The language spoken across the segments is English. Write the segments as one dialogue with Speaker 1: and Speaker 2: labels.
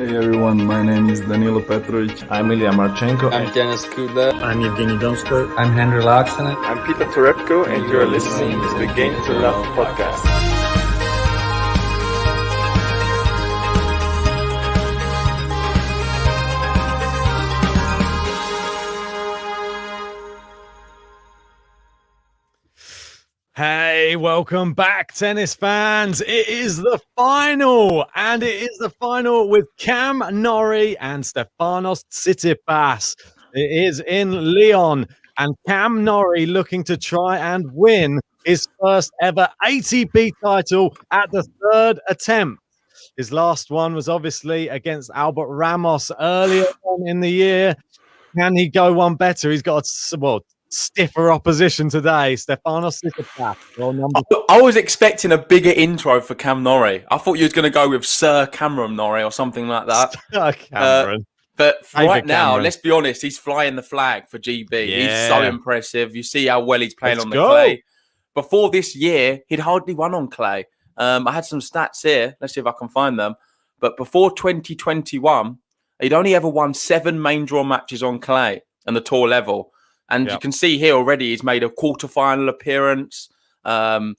Speaker 1: Hey everyone, my name is Danilo Petrovic.
Speaker 2: I'm Ilya Marchenko.
Speaker 3: I'm Denis Kudla.
Speaker 4: I'm Evgeny Donskoy.
Speaker 5: I'm Henry Laaksonen.
Speaker 6: I'm Peter Torebko, and you're listening to the Game to Love podcast.
Speaker 7: Hey, welcome back, tennis fans. It is the final, and it is the final with Cam Norrie and Stefanos Tsitsipas. It is in Lyon, and Cam Norrie looking to try and win his first ever ATP title at the third attempt. His last one was obviously against Albert Ramos earlier on in the year. Can he go one better? He's got stiffer opposition today. Stefanos Tsitsipas.
Speaker 3: I was expecting a bigger intro for Cam Norrie. I thought you was going to go with Sir Cameron Norrie or something like that.
Speaker 7: Sir Cameron.
Speaker 3: But right now,
Speaker 7: Cameron.
Speaker 3: let's be honest, he's flying the flag for GB.
Speaker 7: Yeah.
Speaker 3: He's so impressive. You see how well he's playing
Speaker 7: Let's
Speaker 3: on the
Speaker 7: go.
Speaker 3: clay. Before this year, he'd hardly won on clay. I had some stats here. Let's see if I can find them. But before 2021, he'd only ever won 7 main draw matches on clay and the tour level. And you can see here already he's made a quarterfinal appearance. What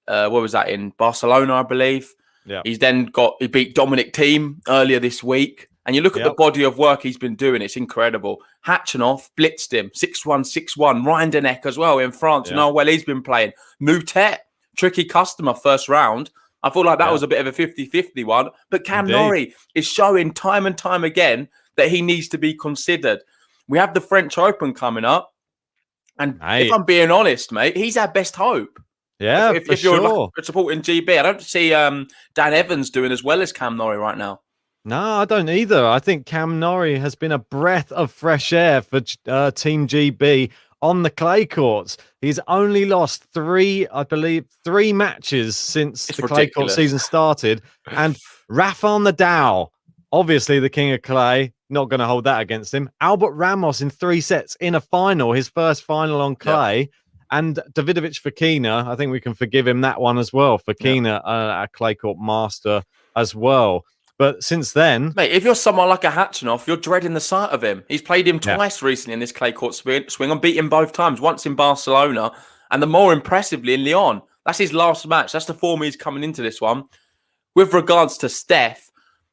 Speaker 3: was that, in Barcelona, I believe?
Speaker 7: Yeah.
Speaker 3: He's then he beat Dominic Thiem earlier this week. And you look at the body of work he's been doing, it's incredible. Khachanov blitzed him 6-1, 6-1. Rinderknecht as well in France. You know how well he's been playing. Moutet, tricky customer first round. I feel like that was a bit of a 50-50 one. But Cam Norrie is showing time and time again that he needs to be considered. We have the French Open coming up. And if I'm being honest, mate, he's our best hope.
Speaker 7: Yeah,
Speaker 3: if you're supporting GB, I don't see Dan Evans doing as well as Cam Norrie right now.
Speaker 7: No, I don't either. I think Cam Norrie has been a breath of fresh air for Team GB on the clay courts. He's only lost 3 matches since the clay court season started. And Rafael Nadal, obviously the king of clay, not going to hold that against him. Albert Ramos in 3 sets in a final, his first final on clay. Yep. And Davidovich Fokina, I think we can forgive him that one as well. Fokina, a clay court master as well. But since then...
Speaker 3: Mate, if you're someone like a Khachanov, you're dreading the sight of him. He's played him twice recently in this clay court swing and beat him both times, once in Barcelona and the more impressively in Lyon. That's his last match. That's the form he's coming into this one. With regards to Steph,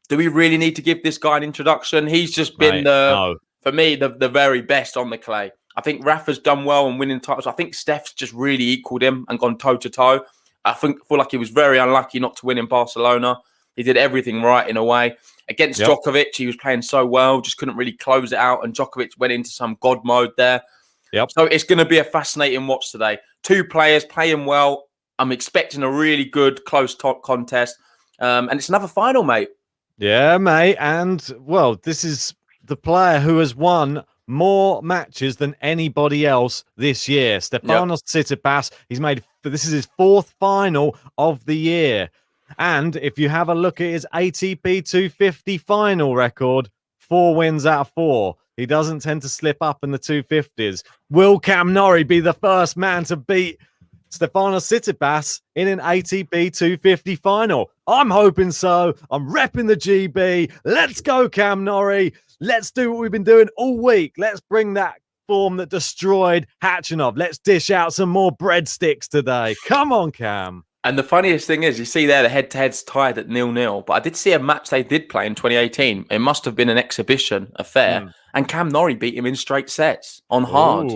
Speaker 3: do we really need to give this guy an introduction? He's just been, for me, the very best on the clay. I think Rafa's done well in winning titles. I think Steph's just really equaled him and gone toe-to-toe. I feel like he was very unlucky not to win in Barcelona. He did everything right in a way. Against Djokovic, he was playing so well, just couldn't really close it out. And Djokovic went into some God mode there. So it's going to be a fascinating watch today. 2 players playing well. I'm expecting a really good, close contest. And it's another final, mate.
Speaker 7: Yeah, mate. And, well, this is the player who has won more matches than anybody else this year. Stefanos Tsitsipas, this is his 4th final of the year. And if you have a look at his ATP 250 final record, 4 wins out of 4. He doesn't tend to slip up in the 250s. Will Cam Norrie be the first man to beat Stefanos Tsitsipas in an ATP 250 final? I'm hoping so. I'm repping the GB. Let's go, Cam Norrie. Let's do what we've been doing all week. Let's bring that form that destroyed Khachanov. Let's dish out some more breadsticks today. Come on, Cam.
Speaker 3: And the funniest thing is, you see there, the head-to-head's tied at 0-0. But I did see a match they did play in 2018. It must have been an exhibition affair. And Cam Norrie beat him in straight sets on hard.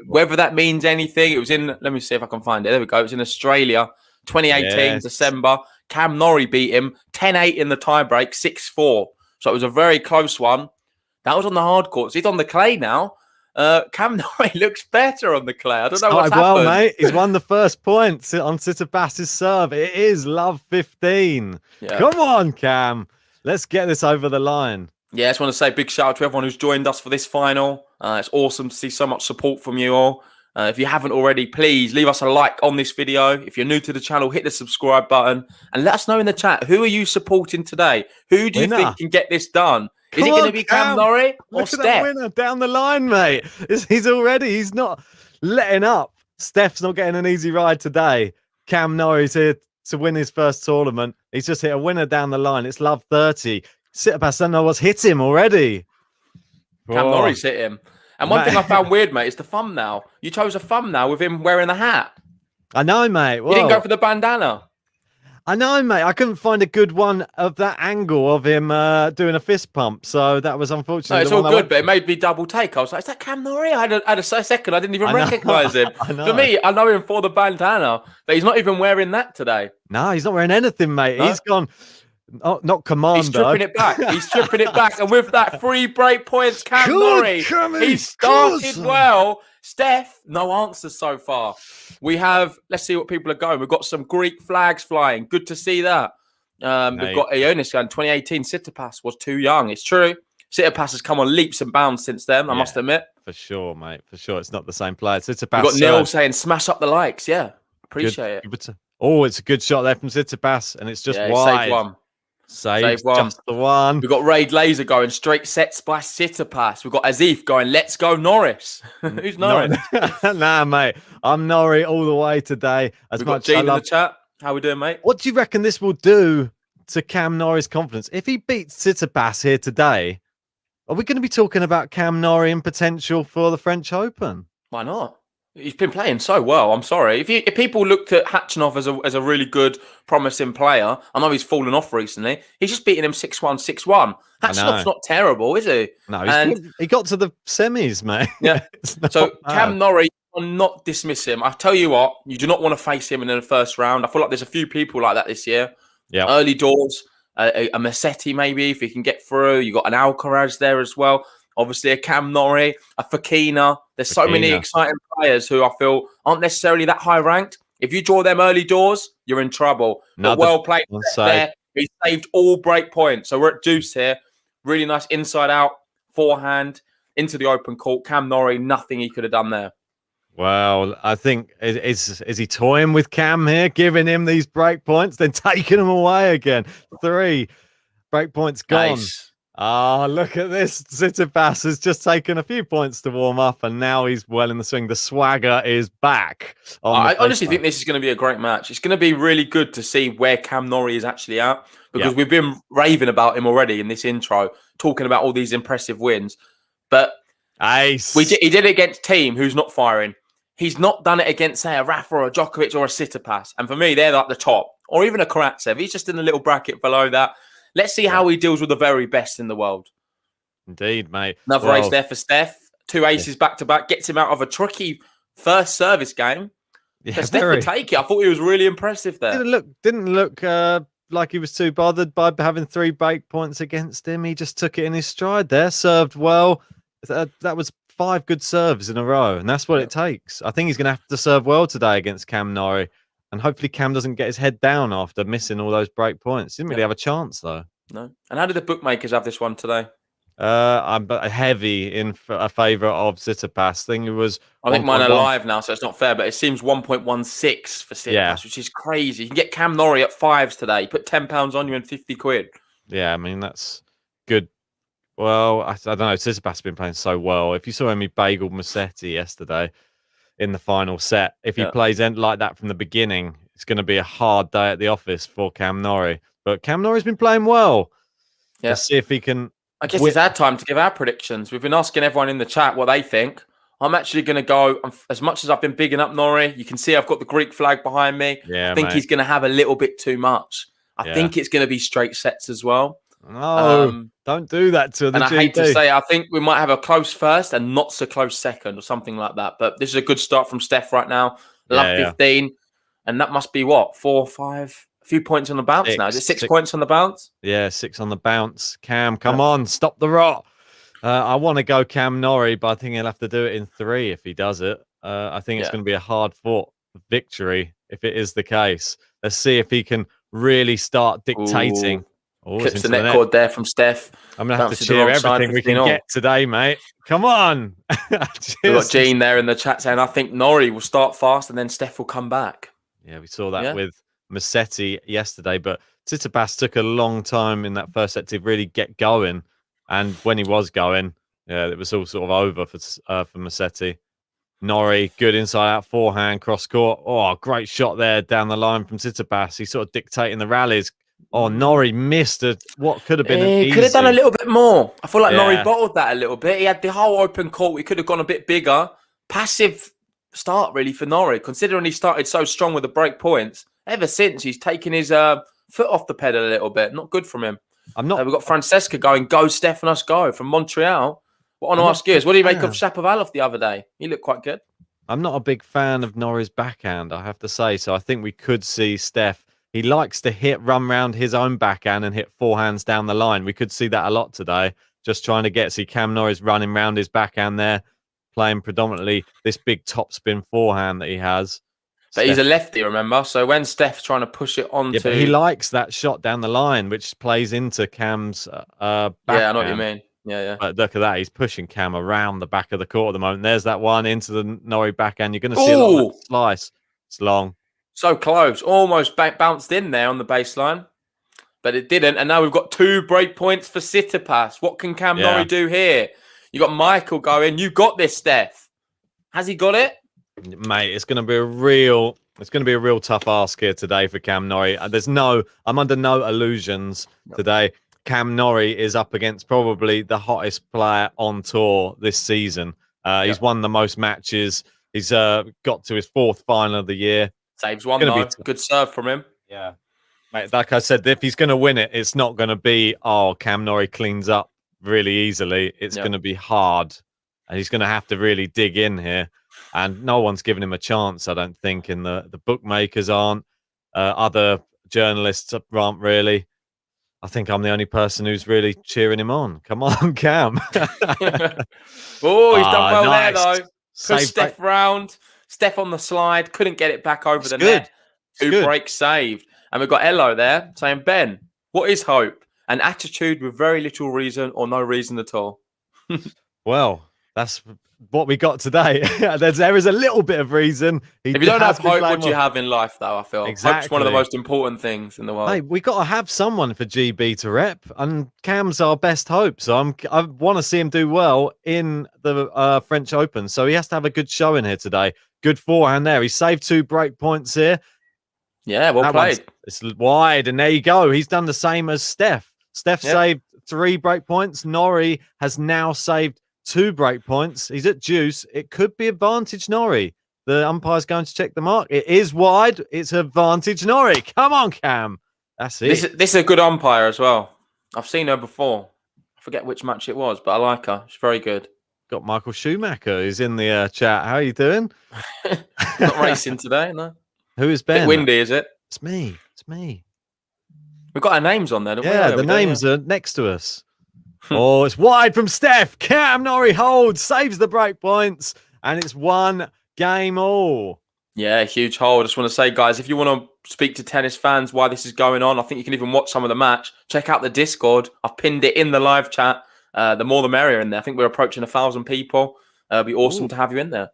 Speaker 3: Whether that means anything, it was in, let me see if I can find it. There we go. It was in Australia, 2018, December. Cam Norrie beat him 10-8 in the tiebreak, 6-4. So it was a very close one. That was on the hard courts. He's on the clay now. Cam Norrie looks better on the clay. I don't know what's happened.
Speaker 7: Well, mate, he's won the first point on Tsitsipas's serve. It is love 15. Come on, Cam. Let's get this over the line.
Speaker 3: Yeah, I just want to say big shout out to everyone who's joined us for this final. It's awesome to see so much support from you all. If you haven't already, please leave us a like on this video. If you're new to the channel, hit the subscribe button and let us know in the chat, who are you supporting today? Who do you think can get this done? Is it going to be Cam Norrie or Steph? That winner
Speaker 7: down the line, mate. He's not letting up. Steph's not getting an easy ride today. Cam Norrie's here to win his first tournament. He's just hit a winner down the line. It's love 30. Tsitsipas don't know what's hit him already.
Speaker 3: Cam Norrie's hit him. And one
Speaker 7: Mate.
Speaker 3: thing I found weird, mate, is the thumbnail. You chose a thumbnail with him wearing a hat.
Speaker 7: I know, mate.
Speaker 3: You didn't go for the bandana.
Speaker 7: I know, mate. I couldn't find a good one of that angle of him doing a fist pump. So that was unfortunate.
Speaker 3: No, it's all good, but it made me double take. I was like, is that Cam Norrie? I had a second. I didn't even recognise him. For me, I know him for the bandana, but he's not even wearing that today.
Speaker 7: No, he's not wearing anything, mate. No? He's gone... Oh, not Commander.
Speaker 3: He's stripping it back. He's stripping it back. And with that 3 break points, Cam Norrie, he started well. Steph, no answers so far. We have, let's see what people are going. We've got some Greek flags flying. Good to see that. We've got Ionis going. 2018, Tsitsipas was too young. It's true. Tsitsipas has come on leaps and bounds since then, I must admit. For
Speaker 7: sure, mate. For sure. It's not the same player.
Speaker 3: We've
Speaker 7: Tsitsipas.
Speaker 3: got Neil saying, smash up the likes. Yeah, appreciate it.
Speaker 7: Oh, it's a good shot there from Tsitsipas, and it's just wide.
Speaker 3: Saved one.
Speaker 7: Save one. Just the one.
Speaker 3: We've got Raid Laser going straight sets by Tsitsipas. We've got Azif going, let's go Norris. Who's Norris?
Speaker 7: Nah, mate. I'm Norrie all the way today.
Speaker 3: We've got Gene in the chat. How we doing, mate?
Speaker 7: What do you reckon this will do to Cam Norrie's confidence? If he beats Tsitsipas here today, are we going to be talking about Cam Norrie and potential for the French Open?
Speaker 3: Why not? He's been playing so well. I'm sorry. If people looked at Khachanov as a really good, promising player, I know he's fallen off recently. He's just beating him 6-1, 6-1. Khachanov's not terrible, is he?
Speaker 7: No, he got to the semis, mate.
Speaker 3: Yeah. So Cam Norrie, not dismiss him. I tell you what, you do not want to face him in the first round. I feel like there's a few people like that this year.
Speaker 7: Yeah.
Speaker 3: Early doors, a Musetti maybe if he can get through. You got an Alcaraz there as well. Obviously, a Cam Norrie, a Fokina. There's so many exciting players who I feel aren't necessarily that high ranked. If you draw them early doors, you're in trouble. But well played there. He saved all break points. So we're at deuce here. Really nice inside out forehand into the open court. Cam Norrie, nothing he could have done there.
Speaker 7: Well, I think is he toying with Cam here, giving him these break points, then taking them away again? 3 break points gone.
Speaker 3: Nice.
Speaker 7: Oh, look at this. Tsitsipas has just taken a few points to warm up, and now he's well in the swing. The swagger is back.
Speaker 3: I honestly think this is going to be a great match. It's going to be really good to see where Cam Norrie is actually at, because we've been raving about him already in this intro, talking about all these impressive wins. But he did it against a team who's not firing. He's not done it against, say, a Rafa or a Djokovic or a Tsitsipas. And for me, they're like the top. Or even a Karatsev. He's just in a little bracket below that. Let's see how he deals with the very best in the world.
Speaker 7: Indeed, mate.
Speaker 3: Another ace there for Steph. 2 aces back-to-back. Gets him out of a tricky first service game. Yeah, Steph would take it. I thought he was really impressive there.
Speaker 7: Didn't look like he was too bothered by having 3 break points against him. He just took it in his stride there. Served well. That was 5 good serves in a row. And that's what it takes. I think he's going to have to serve well today against Cam Norrie. And hopefully Cam doesn't get his head down after missing all those break points. Didn't really have a chance, though.
Speaker 3: No. And how did the bookmakers have this one today?
Speaker 7: I'm heavy in a favour of Tsitsipas.
Speaker 3: I think mine are live now, so it's not fair, but it seems 1.16 for Tsitsipas, which is crazy. You can get Cam Norrie at 5s today. You put £10 on you and 50 quid.
Speaker 7: Yeah, I mean, that's good. Well, I don't know. Tsitsipas has been playing so well. If you saw him, he bageled Musetti yesterday in the final set. If he plays like that from the beginning, it's going to be a hard day at the office for Cam Norrie. But Cam Norrie's been playing well. Yeah. Let's see if he can...
Speaker 3: I guess it's our time to give our predictions. We've been asking everyone in the chat what they think. I'm actually going to go, as much as I've been bigging up Norrie, you can see I've got the Greek flag behind me.
Speaker 7: Yeah,
Speaker 3: I think he's going to have a little bit too much. I think it's going to be straight sets as well.
Speaker 7: No, don't do that to the GT.
Speaker 3: And I hate to say, I think we might have a close first and not so close second or something like that. But this is a good start from Steph right now. Love 15. And that must be what? 4, 5, a few points on the bounce now. Is it 6 points on the bounce?
Speaker 7: Yeah, 6 on the bounce. Cam, come on, stop the rot. I want to go Cam Norrie, but I think he'll have to do it in 3 if he does it. I think it's going to be a hard-fought victory if it is the case. Let's see if he can really start dictating.
Speaker 3: Clips the net cord there from Steph.
Speaker 7: I'm going to have to cheer everything we can get today, mate. Come on.
Speaker 3: We've got Gene there in the chat saying, I think Norrie will start fast and then Steph will come back.
Speaker 7: Yeah, we saw that with Musetti yesterday, but Tsitsipas took a long time in that first set to really get going. And when he was going, it was all sort of over for Musetti. Norrie, good inside-out forehand, cross-court. Oh, great shot there down the line from Tsitsipas. He's sort of dictating the rallies. Oh, Norrie missed what could have been an
Speaker 3: He
Speaker 7: easy.
Speaker 3: could have done a little bit more. I feel like Norrie
Speaker 7: Yeah.
Speaker 3: bottled that a little bit. He had the whole open court. He could have gone a bit bigger. Passive start, really, for Norrie, considering he started so strong with the break points. Ever since, he's taken his foot off the pedal a little bit. Not good from him.
Speaker 7: I'm not.
Speaker 3: We've got Francesca going, go, Stefanos, go, from Montreal. What I want to ask you is, what do you make of Shapovalov the other day? He looked quite good.
Speaker 7: I'm not a big fan of Norrie's backhand, I have to say. So I think we could see Steph. He likes to run round his own backhand and hit forehands down the line. We could see that a lot today. Just trying to see Cam Norrie's running round his backhand there, playing predominantly this big topspin forehand that he has.
Speaker 3: But he's a lefty, remember? So when Steph's trying to push it onto...
Speaker 7: Yeah, but he likes that shot down the line, which plays into Cam's backhand.
Speaker 3: Yeah, I know what you mean. Yeah.
Speaker 7: But look at that. He's pushing Cam around the back of the court at the moment. There's that one into the Norrie backhand. You're going to see a lot of that slice. It's long.
Speaker 3: So close. Almost bounced in there on the baseline. But it didn't. And now we've got 2 break points for Tsitsipas. What can Cam Norrie do here? You got Michael going. You got this, Steph. Has he got it?
Speaker 7: Mate, it's going to be a real tough ask here today for Cam Norrie. I'm under no illusions today. Cam Norrie is up against probably the hottest player on tour this season. He's won the most matches. He's got to his 4th final of the year.
Speaker 3: Saves one, though. Good serve from him.
Speaker 7: Yeah. Mate, like I said, if he's going to win it, it's not going to be, Cam Norrie cleans up really easily. It's going to be hard. And he's going to have to really dig in here. And no one's given him a chance, I don't think. And the bookmakers aren't. Other journalists aren't really. I think I'm the only person who's really cheering him on. Come on, Cam.
Speaker 3: He's done well there, though. Pushed Steph round. Steph on the slide. Couldn't get it back over the net. 2 breaks saved. And we've got Elo there saying, Ben, what is hope? An attitude with very little reason or no reason at all.
Speaker 7: Well, that's what we got today. There is a little bit of reason.
Speaker 3: If you don't have hope, what do you have in life, though? I feel hope's one of the most important things in the world.
Speaker 7: Hey, we got to have someone for GB to rep, and Cam's our best hope. So I want to see him do well in the French Open. So he has to have a good show in here today. Good forehand there. He saved 2 break points here.
Speaker 3: Yeah, well played.
Speaker 7: It's wide, and there you go. He's done the same as Steph. Steph saved 3 break points. Norrie has now saved 2 break points. He's at deuce. It could be advantage Norrie. The umpire's going to check the mark. It is wide. It's advantage Norrie. Come on, Cam. That's it.
Speaker 3: This is a good umpire as well. I've seen her before. I forget which match it was, but I like her. She's very good.
Speaker 7: Got Michael Schumacher who's in the chat. How are you doing?
Speaker 3: Not racing today, no.
Speaker 7: Who is Ben?
Speaker 3: Bit windy, is it?
Speaker 7: It's me. It's me.
Speaker 3: We've got our names on there, don't we?
Speaker 7: Yeah, the names are next to us. Oh, it's wide from Steph. Cam Norrie holds, saves the break points, and it's 1 game all.
Speaker 3: Yeah, huge hold. I just want to say, guys, if you want to speak to tennis fans why this is going on, I think you can even watch some of the match. Check out the Discord. I've pinned it in the live chat. The more the merrier in there. I think we're approaching 1,000 people. It'd be awesome to have you in there.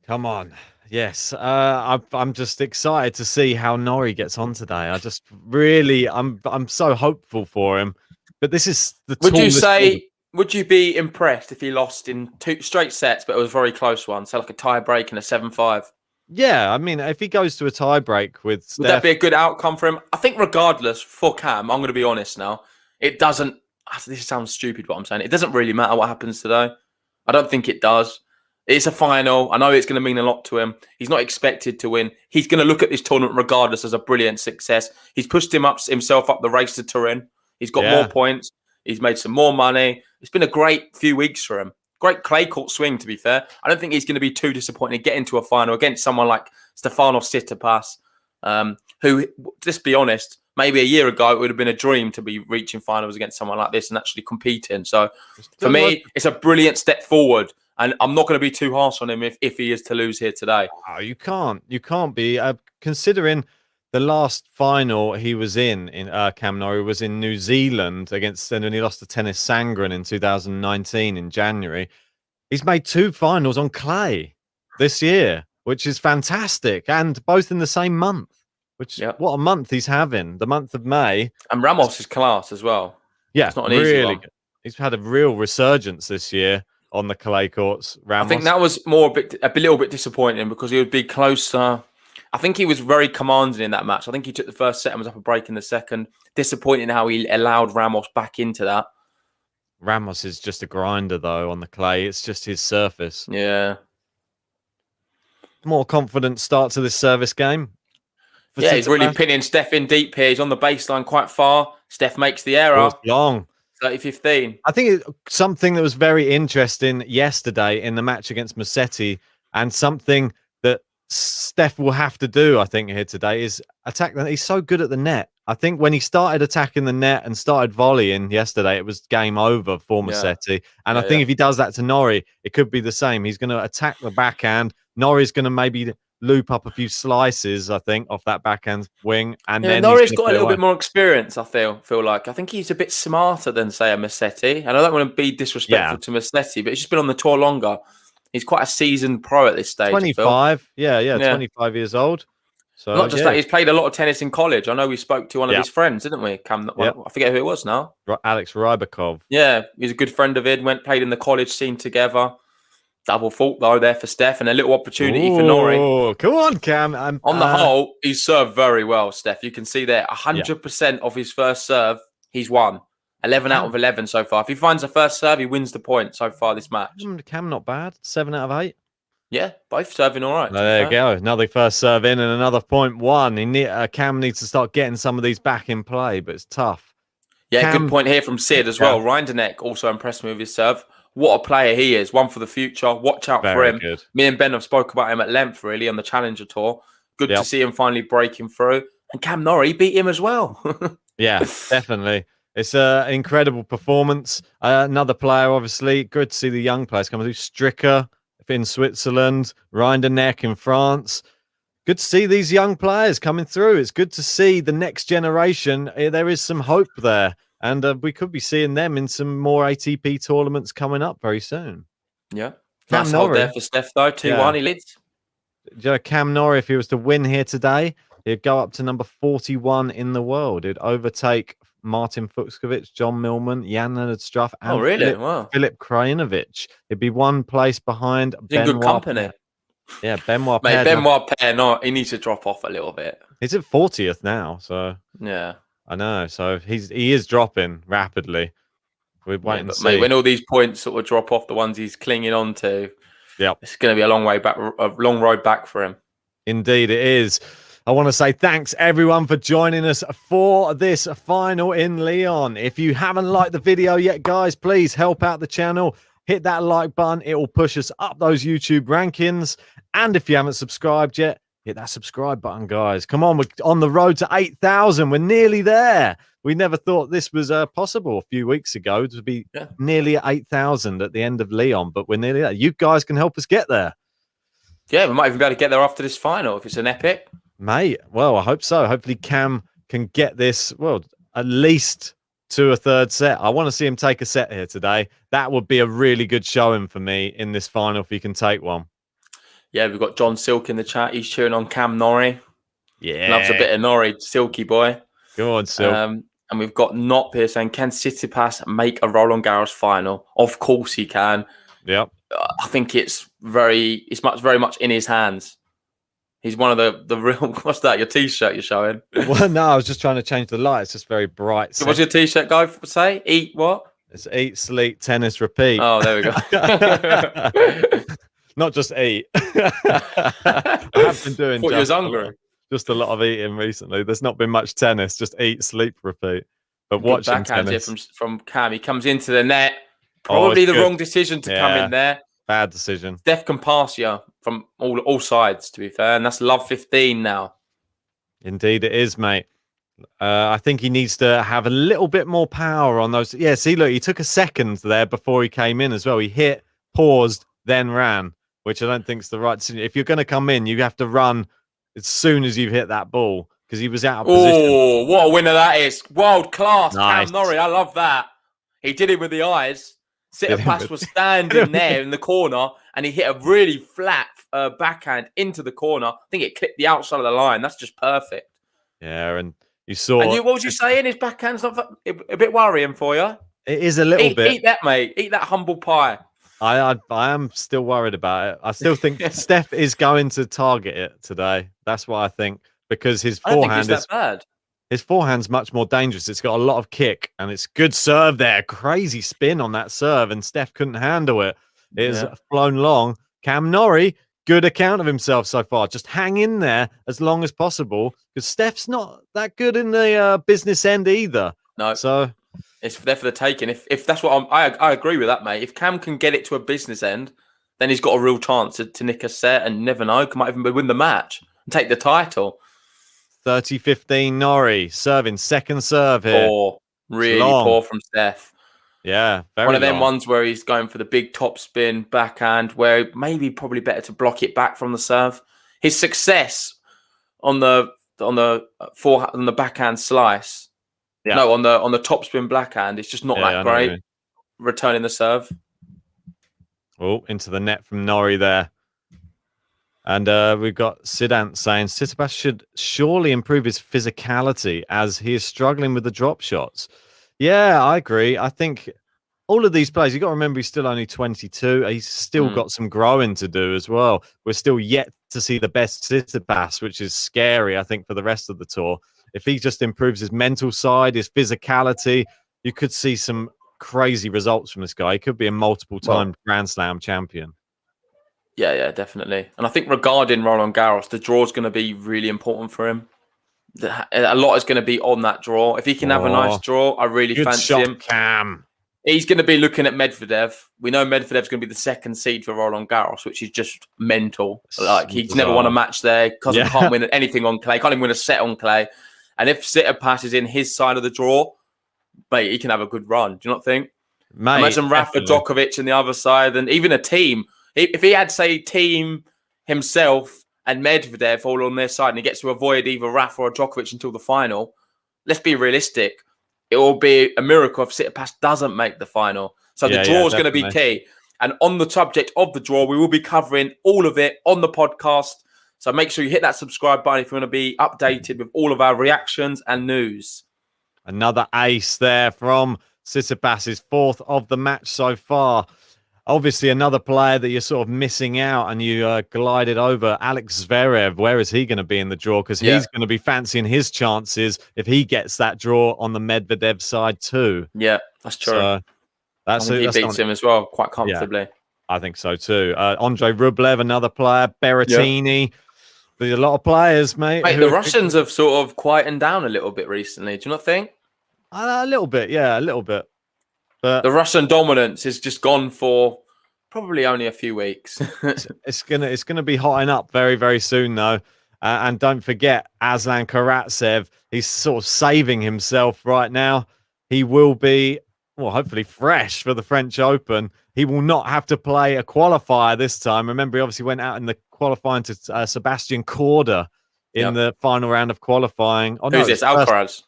Speaker 7: Come on. Yes, I'm just excited to see how Norrie gets on today. I just really, I'm so hopeful for him. But this is the.
Speaker 3: Would you be impressed if he lost in 2 straight sets, but it was a very close one, so like a tie break and a 7-5? Yeah,
Speaker 7: I mean, if he goes to a tie break with Steph,
Speaker 3: would that be a good outcome for him? I think regardless, for Cam, I'm going to be honest now. It doesn't. This sounds stupid, what I'm saying. It doesn't really matter what happens today. I don't think it does. It's a final. I know it's going to mean a lot to him. He's not expected to win. He's going to look at this tournament regardless as a brilliant success. He's pushed himself up the race to Turin. He's got more points. He's made some more money. It's been a great few weeks for him. Great clay court swing, to be fair. I don't think he's going to be too disappointed to get into a final against someone like Stefanos Tsitsipas, who, just be honest, maybe a year ago, it would have been a dream to be reaching finals against someone like this and actually competing. So for me, it's a brilliant step forward. And I'm not going to be too harsh on him if he is to lose here today.
Speaker 7: Oh, you can't. You can't be. Considering the last final he was in Cam Norrie was in New Zealand and he lost to Tennis Sangren in 2019 in January. He's made 2 finals on clay this year, which is fantastic. And both in the same month, what a month he's having, the month of May.
Speaker 3: And Ramos is class as well.
Speaker 7: Yeah,
Speaker 3: it's not an easy one.
Speaker 7: Good. He's had a real resurgence this year on the clay courts. Ramos.
Speaker 3: I think that was a little bit disappointing because he would be closer I think he was very commanding in that match. I think he took the first set and was up a break in the second. Disappointing how he allowed Ramos back into that.
Speaker 7: Ramos is just a grinder, though, on the clay. It's just his surface.
Speaker 3: Yeah.
Speaker 7: More confident start to this service game.
Speaker 3: Yeah, he's really pinning Steph in deep here. He's on the baseline quite far. Steph makes the error.
Speaker 7: Long.
Speaker 3: 30-15.
Speaker 7: I think something that was very interesting yesterday in the match against Musetti, and something that Steph will have to do, I think, here today, is attack. He's so good at the net. I think when he started attacking the net and started volleying yesterday, it was game over for Musetti. And I think if he does that to Norrie, it could be the same. He's going to attack the backhand. Norrie's going to maybe loop up a few slices, I think, off that backhand wing. And then
Speaker 3: Norrie's got a little bit more experience, I feel like. I think he's a bit smarter than, say, a Musetti. And I don't want to be disrespectful to Musetti, but he's just been on the tour longer. He's quite a seasoned pro at this stage.
Speaker 7: 25. Yeah, 25 years old. So
Speaker 3: not just that, he's played a lot of tennis in college. I know we spoke to one of his friends, didn't we? I forget who it was now.
Speaker 7: Alex Rybakov.
Speaker 3: Yeah, he's a good friend of his. Played in the college scene together. Double fault, though, there for Steph, and a little opportunity for Norrie.
Speaker 7: Oh, come on, Cam.
Speaker 3: On the whole, he's served very well, Steph. You can see there, 100% of his first serve, he's won. 11 out of 11 so far. If he finds the first serve, he wins the point so far this match.
Speaker 7: Cam, not bad. 7 out of 8.
Speaker 3: Yeah, both serving all right.
Speaker 7: There you go. Another first serve in and another point won. Cam needs to start getting some of these back in play, but it's tough.
Speaker 3: Yeah, good point here from Sid as well. Rinderneck also impressed me with his serve. What a player he is. One for the future. Watch out for him.
Speaker 7: Good.
Speaker 3: Me and Ben have spoke about him at length, really, on the Challenger Tour. Good to see him finally breaking through. And Cam Norrie beat him as well.
Speaker 7: Yeah, definitely. It's an incredible performance. Another player, obviously. Good to see the young players coming through. Stricker in Switzerland, Rinderneck in France. Good to see these young players coming through. It's good to see the next generation. There is some hope there. And we could be seeing them in some more ATP tournaments coming up very soon.
Speaker 3: Yeah. Nice hold there for Steph, though. 2-1, he leads.
Speaker 7: Cam Norrie, if he was to win here today, he'd go up to number 41 in the world. He'd overtake Martin Fucsovics, John Millman, Jan-Lennard Struff, and Filip Krajinovic. It'd be one place behind
Speaker 3: Benoit. In good company.
Speaker 7: Yeah, Benoit.
Speaker 3: Mate, Benoit Paire, he needs to drop off a little bit.
Speaker 7: He's at 40th now, so
Speaker 3: yeah,
Speaker 7: I know. So he is dropping rapidly. We're waiting to see.
Speaker 3: Mate, when all these points sort of drop off, the ones he's clinging on to, it's going to be a long road back for him.
Speaker 7: Indeed, it is. I want to say thanks, everyone, for joining us for this final in Lyon. If you haven't liked the video yet, guys, please help out the channel. Hit that like button. It will push us up those YouTube rankings. And if you haven't subscribed yet, hit that subscribe button, guys. Come on, we're on the road to 8,000. We're nearly there. We never thought this was possible a few weeks ago to be nearly at 8,000 at the end of Lyon, but we're nearly there. You guys can help us get there.
Speaker 3: Yeah, we might even be able to get there after this final if it's an epic.
Speaker 7: Mate, well, I hope so. Hopefully Cam can get this, well, at least to a third set. I want to see him take a set here today. That would be a really good showing for me in this final if he can take one. Yeah,
Speaker 3: we've got John Silk in the chat. He's cheering on Cam Norrie.
Speaker 7: Yeah.
Speaker 3: Loves a bit of Norrie, Silky boy.
Speaker 7: Go on, Silk.
Speaker 3: And we've got Not here saying, can Tsitsipas make a Roland Garros final? Of course he can.
Speaker 7: Yep.
Speaker 3: I think it's very much in his hands. He's one of the real. What's that? Your T-shirt you're showing?
Speaker 7: Well, no, I was just trying to change the light. It's just very bright.
Speaker 3: So what's your T-shirt go for? Say, eat what?
Speaker 7: It's eat, sleep, tennis, repeat.
Speaker 3: Oh, there we go.
Speaker 7: Not just eat. I have been doing.
Speaker 3: Thought you was hungry.
Speaker 7: Just a lot of eating recently. There's not been much tennis. Just eat, sleep, repeat. But watching tennis
Speaker 3: here from Cam. He comes into the net. Probably the wrong decision to come in there.
Speaker 7: Bad decision.
Speaker 3: Steph can pass you from all sides, to be fair, and that's love 15 now.
Speaker 7: Indeed, it is, mate. I think he needs to have a little bit more power on those. Yeah, see, look, he took a second there before he came in as well. He hit, paused, then ran, which I don't think is the right decision. If you're going to come in, you have to run as soon as you've hit that ball because he was out of position.
Speaker 3: Oh, what a winner that is. World class,
Speaker 7: nice.
Speaker 3: Cam Norrie. I love that. He did it with the eyes. Tsitsipas was standing there in the corner and he hit a really flat backhand into the corner. I think it clipped the outside of the line. That's just perfect.
Speaker 7: Yeah, and you saw...
Speaker 3: And what was you saying? His backhand's not a bit worrying for you?
Speaker 7: It is a little bit.
Speaker 3: Eat that, mate. Eat that humble pie.
Speaker 7: I am still worried about it. I still think Steph is going to target it today. That's what I think, because his
Speaker 3: I don't think it's
Speaker 7: forehand
Speaker 3: that
Speaker 7: is
Speaker 3: bad.
Speaker 7: his forehand's much more dangerous. It's got a lot of kick and it's good serve there. Crazy spin on that serve, and Steph couldn't handle it. It has flown long. Cam Norrie, good account of himself so far. Just hang in there as long as possible, because Steph's not that good in the business end either.
Speaker 3: No.
Speaker 7: So
Speaker 3: it's there for the taking. If that's what I agree with that, mate. If Cam can get it to a business end, then he's got a real chance to nick a set, and never know, might even win the match and take the title.
Speaker 7: 30-15 Norrie serving second serve here.
Speaker 3: Poor, really poor from Steph.
Speaker 7: Yeah, very
Speaker 3: one of them
Speaker 7: long.
Speaker 3: ones where he's going for the big top spin backhand, where maybe probably better to block it back from the serve. His success on the backhand slice.
Speaker 7: Yeah.
Speaker 3: No, on the top spin backhand, it's just not that great. Returning the serve.
Speaker 7: Oh, into the net from Norrie there. And we've got Sidant saying Tsitsipas should surely improve his physicality as he is struggling with the drop shots. Yeah, I agree. I think all of these players, you've got to remember he's still only 22. He's still got some growing to do as well. We're still yet to see the best Tsitsipas, which is scary, I think, for the rest of the tour. If he just improves his mental side, his physicality, you could see some crazy results from this guy. He could be a multiple-time Grand Slam champion.
Speaker 3: Yeah, definitely. And I think regarding Roland Garros, the draw is going to be really important for him. A lot is going to be on that draw. If he can have a nice draw, I really fancy him.
Speaker 7: Cam.
Speaker 3: He's going to be looking at Medvedev. We know Medvedev's going to be the second seed for Roland Garros, which is just mental. Like, he's never won a match there. Can't win anything on clay. Can't even win a set on clay. And if Tsitsipas is in his side of the draw, mate, he can have a good run. Do you not think? Mate, imagine Rafa Djokovic on the other side, and even a team. If he had, say, team himself and Medvedev all on their side, and he gets to avoid either Rafa or Djokovic until the final, let's be realistic. It will be a miracle if Tsitsipas doesn't make the final. So the draw is going to be key. And on the subject of the draw, we will be covering all of it on the podcast. So make sure you hit that subscribe button if you want to be updated with all of our reactions and news.
Speaker 7: Another ace there from Tsitsipas, his fourth of the match so far. Obviously, another player that you're sort of missing out, and you glided over, Alex Zverev. Where is he going to be in the draw? Because he's going to be fancying his chances if he gets that draw on the Medvedev side too.
Speaker 3: Yeah, that's true.
Speaker 7: So
Speaker 3: he beats him as well quite comfortably.
Speaker 7: Yeah, I think so too. Andre Rublev, another player. Berrettini. Yeah. There's a lot of players, mate.
Speaker 3: The Russians have sort of quietened down a little bit recently. Do you not think?
Speaker 7: A little bit, yeah, a little bit. But
Speaker 3: the Russian dominance is just gone for probably only a few weeks.
Speaker 7: it's gonna be hotting up very, very soon, though. And don't forget, Aslan Karatsev, he's sort of saving himself right now. He will be, well, hopefully fresh for the French Open. He will not have to play a qualifier this time. Remember, he obviously went out in the qualifying to Sebastian Korda in the final round of qualifying. Oh,
Speaker 3: who's this? Alcaraz?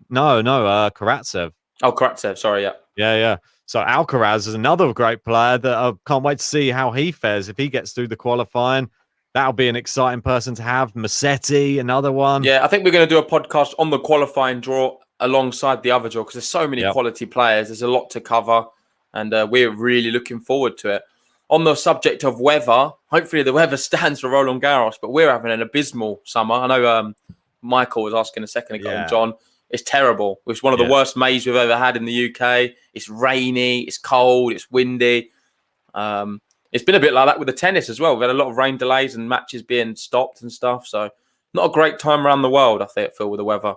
Speaker 7: No, Karatsev.
Speaker 3: Oh, Karatsev. Sorry, yeah.
Speaker 7: Yeah. So Alcaraz is another great player that I can't wait to see how he fares. If he gets through the qualifying, that'll be an exciting person to have. Musetti, another one.
Speaker 3: Yeah, I think we're going to do a podcast on the qualifying draw alongside the other draw, because there's so many quality players. There's a lot to cover, and we're really looking forward to it. On the subject of weather, hopefully the weather stands for Roland Garros, but we're having an abysmal summer. I know Michael was asking a second ago, and John. It's terrible. It's one of the worst Mays we've ever had in the UK. It's rainy, it's cold, it's windy. It's been a bit like that with the tennis as well. We've had a lot of rain delays and matches being stopped and stuff. So not a great time around the world, I feel, with the weather.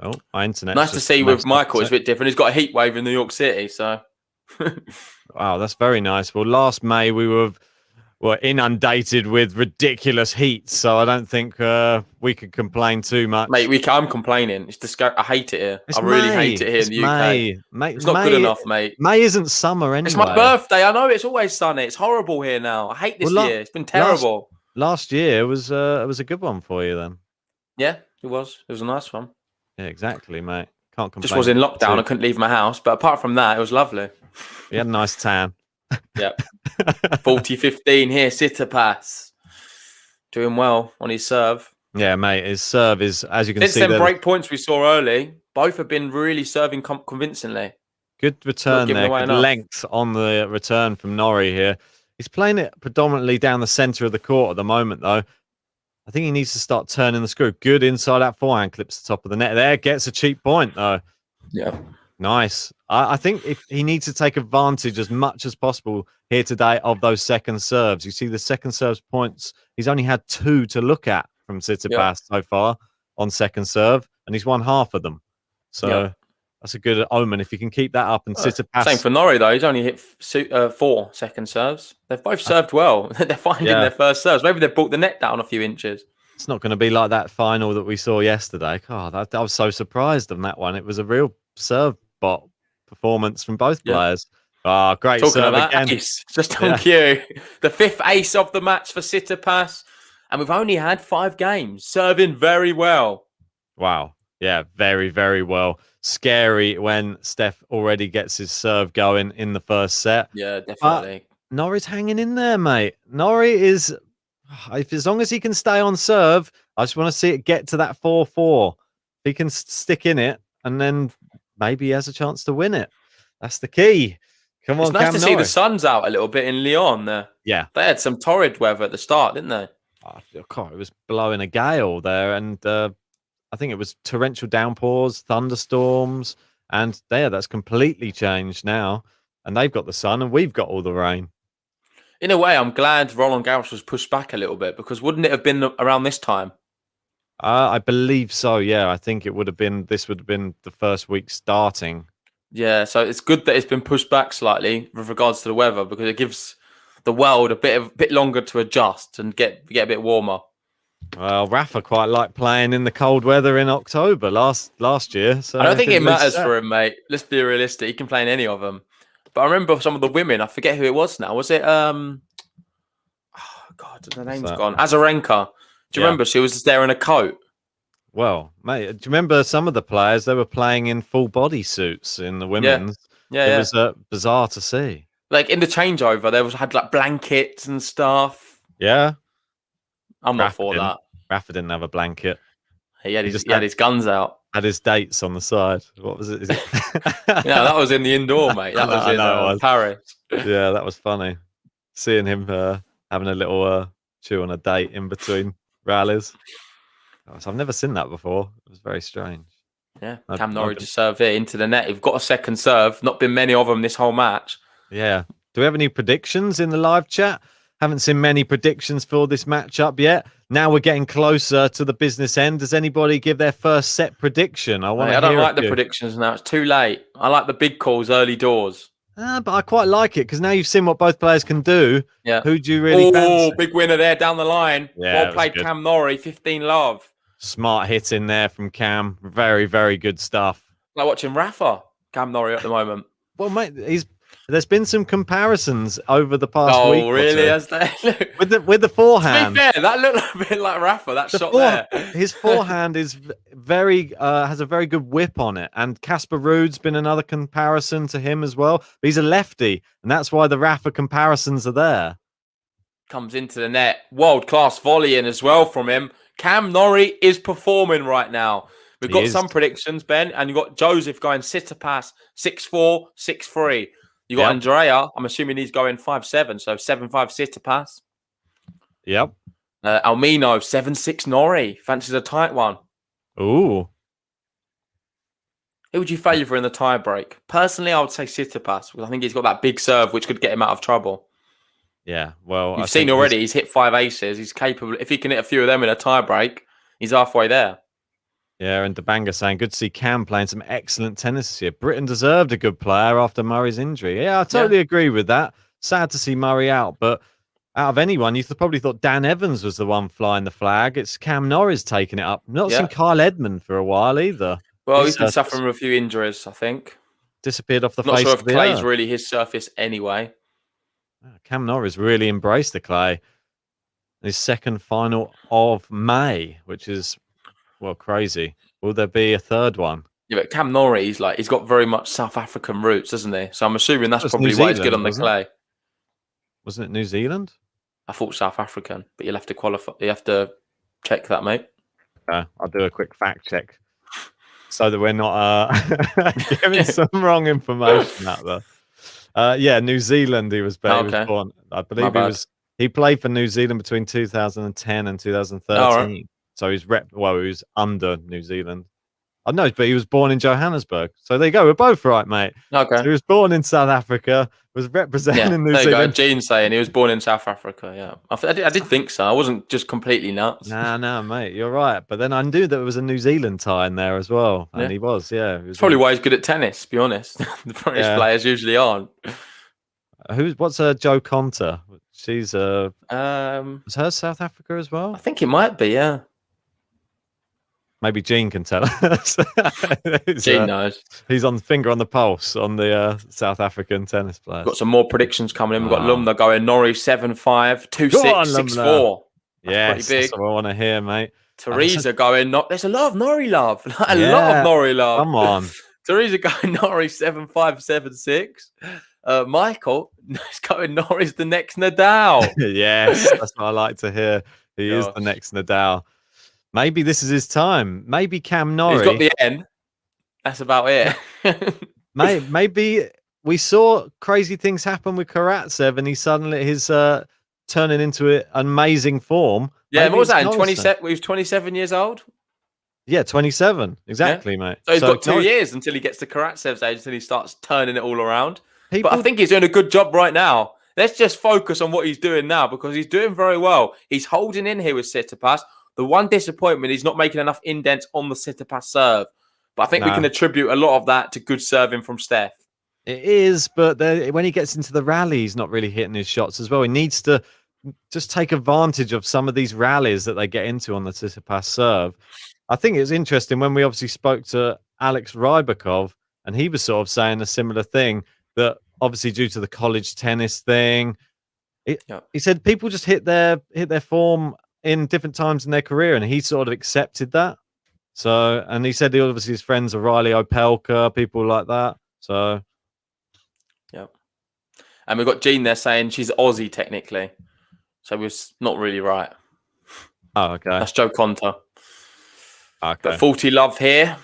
Speaker 7: Oh, my internet.
Speaker 3: Nice to see with Michael. It's a bit different. He's got a heat wave in New York City. So,
Speaker 7: wow, that's very nice. Well, last May we were inundated with ridiculous heat, so I don't think we could complain too much.
Speaker 3: Mate, I'm complaining. It's disgusting. I hate it here. I really hate it here in the UK.
Speaker 7: Mate,
Speaker 3: it's not good enough, mate.
Speaker 7: May isn't summer anyway.
Speaker 3: It's my birthday. I know it's always sunny. It's horrible here now. I hate this year. It's been terrible.
Speaker 7: Last year was a good one for you then.
Speaker 3: Yeah, it was. It was a nice one.
Speaker 7: Yeah, exactly, mate. Can't complain.
Speaker 3: Just was in lockdown. I couldn't leave my house, but apart from that, it was lovely.
Speaker 7: You had a nice tan.
Speaker 3: Yep. 40-15 here, Tsitsipas. Doing well on his serve.
Speaker 7: Yeah, mate. His serve is, as you can see,
Speaker 3: since them break points we saw early, both have been really serving convincingly.
Speaker 7: Good return
Speaker 3: giving
Speaker 7: there.
Speaker 3: away
Speaker 7: Good
Speaker 3: enough.
Speaker 7: length on the return from Norrie here. He's playing it predominantly down the centre of the court at the moment, though. I think he needs to start turning the screw. Good inside out forehand, clips the top of the net there. Gets a cheap point, though.
Speaker 3: Yeah.
Speaker 7: Nice. I think if he needs to take advantage as much as possible here today of those second serves. You see the second serves points. He's only had 2 to look at from Tsitsipas so far on second serve, and he's won half of them. So that's a good omen if you can keep that up. And Tsitsipas.
Speaker 3: Same for Norrie, though. He's only hit 4 second serves. They've both served well. They're finding their first serves. Maybe they've brought the net down a few inches.
Speaker 7: It's not going to be like that final that we saw yesterday. God, I was so surprised on that one. It was a real serve bot performance from both players. Oh, great
Speaker 3: Talking
Speaker 7: serve
Speaker 3: about
Speaker 7: again.
Speaker 3: ace, just on cue. The 5th ace of the match for Tsitsipas. And we've only had 5 games. Serving very well.
Speaker 7: Wow. Yeah, very, very well. Scary when Steph already gets his serve going in the first set.
Speaker 3: Yeah, definitely.
Speaker 7: Norrie's hanging in there, mate. Norrie is, as long as he can stay on serve, I just want to see it get to that 4-4. If he can stick in it, and then maybe he has a chance to win it. That's the key. Come on,
Speaker 3: it's nice
Speaker 7: Cam
Speaker 3: to
Speaker 7: Norrie.
Speaker 3: see the sun's out a little bit in Lyon.
Speaker 7: Yeah.
Speaker 3: They had some torrid weather at the start, didn't they?
Speaker 7: Oh, God, it was blowing a gale there, and I think it was torrential downpours, thunderstorms, and that's completely changed now. And they've got the sun, and we've got all the rain.
Speaker 3: In a way, I'm glad Roland Garros was pushed back a little bit, because wouldn't it have been around this time?
Speaker 7: I believe so, yeah. I think this would have been the first week starting.
Speaker 3: Yeah, so it's good that it's been pushed back slightly with regards to the weather, because it gives the world a bit longer to adjust and get a bit warmer.
Speaker 7: Well, Rafa quite liked playing in the cold weather in October last year. So
Speaker 3: I don't think it matters for him, mate. Let's be realistic. He can play in any of them. But I remember some of the women. I forget who it was now. Was it? Oh God, the name's gone. Azarenka. Do you remember? She was just there in a coat.
Speaker 7: Well, mate, do you remember some of the players? They were playing in full body suits in the women's.
Speaker 3: Yeah.
Speaker 7: It was bizarre to see.
Speaker 3: Like in the changeover, had like blankets and stuff.
Speaker 7: Yeah.
Speaker 3: I'm not for that.
Speaker 7: Rafa didn't have a blanket.
Speaker 3: He had his guns out.
Speaker 7: Had his dates on the side. What was it?
Speaker 3: Yeah, that was in the indoor, mate. That was in Paris.
Speaker 7: Yeah, that was funny. Seeing him having a little chew on a date in between rallies. I've never seen that before. It was very strange.
Speaker 3: Yeah, Cam Norrie just served it into the net. He's got a second serve. Not been many of them this whole match.
Speaker 7: Yeah. Do we have any predictions in the live chat? Haven't seen many predictions for this matchup yet. Now we're getting closer to the business end. Does anybody give their first set prediction?
Speaker 3: I don't like the predictions now. It's too late. I like the big calls early doors.
Speaker 7: But I quite like it because now you've seen what both players can do.
Speaker 3: Yeah.
Speaker 7: Who do you really fancy?
Speaker 3: Big winner there down the line.
Speaker 7: Yeah,
Speaker 3: well played, Cam Norrie. 15 love.
Speaker 7: Smart hit in there from Cam. Very, very good stuff.
Speaker 3: Like watching Rafa, Cam Norrie at the moment.
Speaker 7: Well, mate, there's been some comparisons over the past week.
Speaker 3: Oh, really? Has there?
Speaker 7: with the forehand.
Speaker 3: To be fair, that looked a bit like Rafa. That shot there.
Speaker 7: His forehand is very has a very good whip on it, and Casper Ruud's been another comparison to him as well. But he's a lefty, and that's why the Rafa comparisons are there.
Speaker 3: Comes into the net, world class volleying as well from him. Cam Norrie is performing right now. We've got some predictions, Ben, and you've got Joseph going Tsitsipas 6-4, 6-3. You got Andrea. I'm assuming he's going 5-7, so 7-5 Tsitsipas.
Speaker 7: Yep.
Speaker 3: Almino 7-6 Norrie. Fancies a tight one.
Speaker 7: Ooh.
Speaker 3: Who would you favour in the tie break? Personally, I would say Tsitsipas because I think he's got that big serve which could get him out of trouble.
Speaker 7: Yeah, well,
Speaker 3: you've seen already. He's hit 5 aces. He's capable. If he can hit a few of them in a tie break, he's halfway there.
Speaker 7: Yeah, and Debanga saying, good to see Cam playing some excellent tennis this year. Britain deserved a good player after Murray's injury. Yeah, I totally agree with that. Sad to see Murray out, but out of anyone, you probably thought Dan Evans was the one flying the flag. It's Cam Norrie's taking it up. Not seen Kyle Edmund for a while either.
Speaker 3: Well, he's been suffering with a few injuries, I think.
Speaker 7: Disappeared off the
Speaker 3: face of the earth. Not sure if clay's
Speaker 7: earth.
Speaker 3: really his surface anyway.
Speaker 7: Cam Norrie's really embraced the clay. His second final of May, which is, well, crazy. Will there be a third one?
Speaker 3: Yeah, but Cam Norrie, he's got very much South African roots, doesn't he? So I'm assuming that's probably why he's good on the clay.
Speaker 7: Wasn't it New Zealand?
Speaker 3: I thought South African, but you'll have to qualify. You have to check that, mate.
Speaker 7: I'll do a quick fact check. so that we're not giving some wrong information out there. Yeah, New Zealand. He was
Speaker 3: Okay.
Speaker 7: born. I
Speaker 3: My
Speaker 7: believe
Speaker 3: bad.
Speaker 7: he played for New Zealand between 2010 and
Speaker 3: All right.
Speaker 7: 2013. So he was under New Zealand. I know, but he was born in Johannesburg. So there you go. We're both right, mate.
Speaker 3: Okay.
Speaker 7: So he was born in South Africa, was representing
Speaker 3: Yeah,
Speaker 7: New
Speaker 3: there you go.
Speaker 7: Zealand.
Speaker 3: Gene saying he was born in South Africa. Yeah, I did think so. I wasn't just completely nuts.
Speaker 7: Nah, mate, you're right. But then I knew there was a New Zealand tie in there as well, and
Speaker 3: Yeah.
Speaker 7: he was. Yeah, he was
Speaker 3: It's probably why he's good at tennis. To be honest, the British
Speaker 7: Yeah.
Speaker 3: players usually aren't.
Speaker 7: What's Jo Conter? She's was her South Africa as well?
Speaker 3: I think it might be. Yeah,
Speaker 7: Maybe Gene can tell us.
Speaker 3: Gene knows.
Speaker 7: He's on finger on the pulse on the South African tennis players.
Speaker 3: Got some more predictions coming in. We've got
Speaker 7: Wow.
Speaker 3: Lumna going Norrie 7-5, 2-6,
Speaker 7: Go on,
Speaker 3: 6-4.
Speaker 7: Yes,
Speaker 3: pretty big.
Speaker 7: that's what I want to hear, mate.
Speaker 3: Teresa going. There's a lot of Norrie love. A lot
Speaker 7: Yeah,
Speaker 3: of Norrie love.
Speaker 7: Come on.
Speaker 3: Teresa going Norrie 7-5, 7-6. Michael is going Norrie's the next Nadal.
Speaker 7: Yes, that's what I like to hear. He is the next Nadal. Maybe this is his time. Maybe Cam Norrie.
Speaker 3: He's got the N. That's about it.
Speaker 7: Maybe we saw crazy things happen with Karatsev, and he's turning into an amazing form.
Speaker 3: Yeah,
Speaker 7: Maybe
Speaker 3: what was
Speaker 7: it's
Speaker 3: that? In
Speaker 7: Norris
Speaker 3: 27, he was 27 years old.
Speaker 7: Yeah, 27. Exactly, mate.
Speaker 3: So he's got 2
Speaker 7: Norris-
Speaker 3: years until he gets to Karatsev's age, until he starts turning it all around. But I
Speaker 7: People-
Speaker 3: think he's doing a good job right now. Let's just focus on what he's doing now, because he's doing very well. He's holding in here with Tsitsipas. The one disappointment, he's not making enough indents on the Tsitsipas serve. But I think we can attribute a lot of that to good serving from Steph.
Speaker 7: It is, but when he gets into the rally, he's not really hitting his shots as well. He needs to just take advantage of some of these rallies that they get into on the Tsitsipas serve. I think it's interesting when we obviously spoke to Alex Rybakov, and he was sort of saying a similar thing, that obviously due to the college tennis thing, he said people just hit their form in different times in their career, and he sort of accepted that. So, and he said obviously his friends are Riley Opelka, people like that. So,
Speaker 3: yeah. And we've got Jean there saying she's Aussie technically. So we're not really right.
Speaker 7: Oh, okay.
Speaker 3: That's Jo Conter.
Speaker 7: Okay.
Speaker 3: But 40 love here.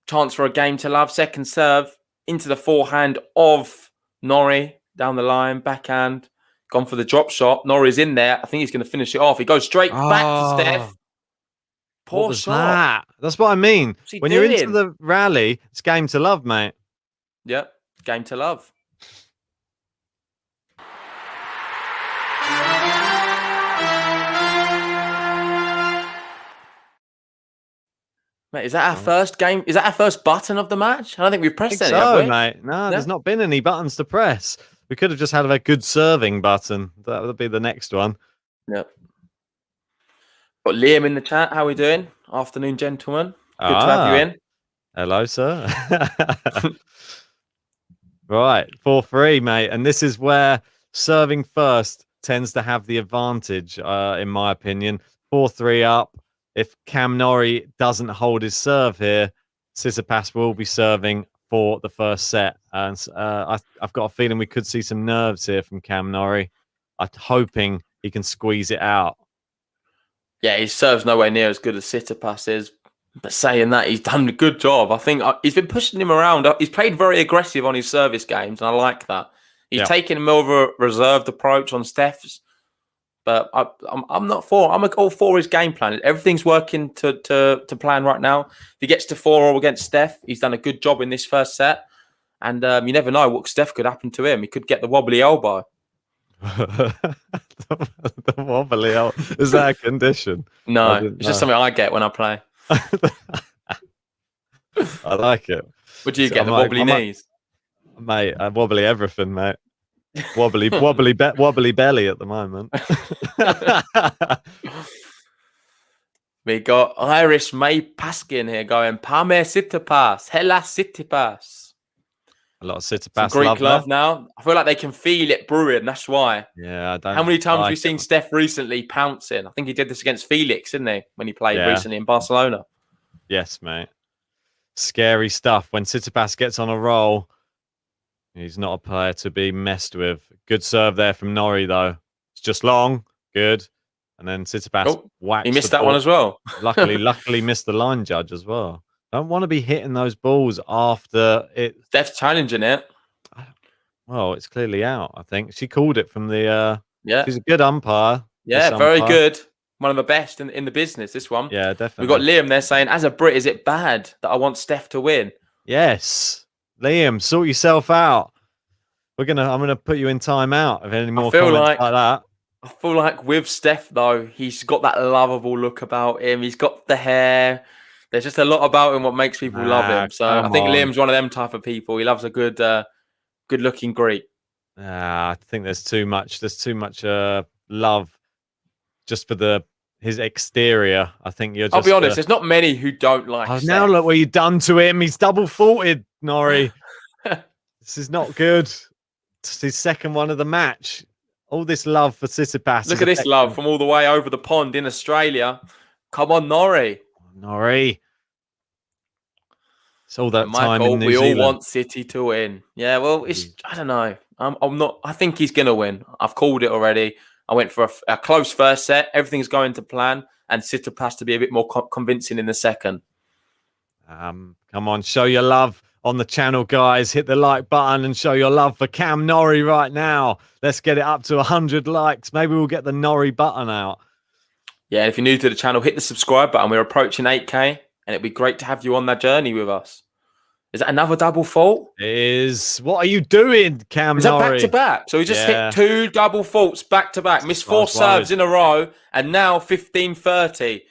Speaker 3: Chance for a game to love. Second serve into the forehand of Norrie. Down the line, backhand. Gone for the drop shot. Norrie's in there. I think he's going to finish it off. He goes straight back to Steph. Poor shot.
Speaker 7: That's what I mean. When you're into
Speaker 3: doing?
Speaker 7: the rally, it's game to love, mate.
Speaker 3: Yep. Game to love. Mate, is that our first game? Is that our first button of the match? I don't think we've pressed any, have we?
Speaker 7: Mate. No, there's not been any buttons to press. We could have just had a good serving button. That would be the next one.
Speaker 3: Yep. Got Liam in the chat. How are we doing? Afternoon, gentlemen. Good to have you in.
Speaker 7: Hello, sir. Right, 4-3, mate. And this is where serving first tends to have the advantage, in my opinion. 4-3 up. If Cam Norrie doesn't hold his serve here, Tsitsipas will be serving for the first set. And I've got a feeling we could see some nerves here from Cam Norrie. I'm hoping he can squeeze it out.
Speaker 3: Yeah, his serve's nowhere near as good as Tsitsipas is. But saying that, he's done a good job. I think he's been pushing him around. He's played very aggressive on his service games, and I like that. He's taken more of a reserved approach on Steph's. But I'm not for. I'm all for his game plan. Everything's working to plan right now. If he gets to 4-4 against Steph, he's done a good job in this first set. And you never know what Steph could happen to him. He could get the wobbly elbow.
Speaker 7: The wobbly elbow. Is that a condition?
Speaker 3: No, it's just something I get when I play.
Speaker 7: I like it.
Speaker 3: What do you get? The wobbly knees?
Speaker 7: Mate, I wobbly everything, mate. Wobbly belly at the moment.
Speaker 3: We got Irish May Paskin here going, Pame Tsitsipas, Hela Tsitsipas.
Speaker 7: A lot of Tsitsipas
Speaker 3: Greek love now. I feel like they can feel it brewing. That's why.
Speaker 7: Yeah, I don't.
Speaker 3: How many times have we seen Steph recently pouncing? I think he did this against Felix, didn't he? When he played recently in Barcelona.
Speaker 7: Yes, mate. Scary stuff. When Tsitsipas gets on a roll, he's not a player to be messed with. Good serve there from Norrie, though. It's just long. Good. And then Tsitsipas whacks.
Speaker 3: He missed that one as well.
Speaker 7: luckily missed the line judge as well. Don't want to be hitting those balls after it.
Speaker 3: Steph's challenging it.
Speaker 7: Well, it's clearly out. I think she called it from the.
Speaker 3: Yeah.
Speaker 7: She's a good umpire.
Speaker 3: Yeah, very good. One of the best in the business, this one.
Speaker 7: Yeah, definitely.
Speaker 3: We've got Liam there saying, as a Brit, is it bad that I want Steph to win?
Speaker 7: Yes. Liam, sort yourself out. I'm gonna put you in timeout if any more comments like that.
Speaker 3: I feel like with Steph, though, he's got that lovable look about him. He's got the hair. There's just a lot about him what makes people love him. So I think Liam's one of them type of people. He loves a good-looking Greek.
Speaker 7: I think there's too much. There's too much love just for his exterior. I think you're.
Speaker 3: I'll be honest. There's not many who don't like.
Speaker 7: Oh, now look what you've done to him. He's double faulted, Norrie. This is not good. It's his second one of the match. All this love for Tsitsipas.
Speaker 3: Look at this love from all the way over the pond in Australia. Come on, Norrie.
Speaker 7: Norrie. It's all that time
Speaker 3: Michael,
Speaker 7: in New Zealand.
Speaker 3: We all want City to win. Yeah, well, I don't know. I'm not. I think he's going to win. I've called it already. I went for a close first set. Everything's going to plan. And Tsitsipas to be a bit more convincing in the second.
Speaker 7: Come on, show your love on the channel, guys. Hit the like button and show your love for Cam Norrie right now. Let's get it up to 100 likes. Maybe we'll get the Norrie button out.
Speaker 3: Yeah, and if you're new to the channel, hit the subscribe button. We're approaching 8K, and it'd be great to have you on that journey with us. Is that another double fault?
Speaker 7: What are you doing, Cam Norrie?
Speaker 3: Is that back-to-back? So he just hit 2 double faults back-to-back. Missed 4 serves in a row, and now 15-30.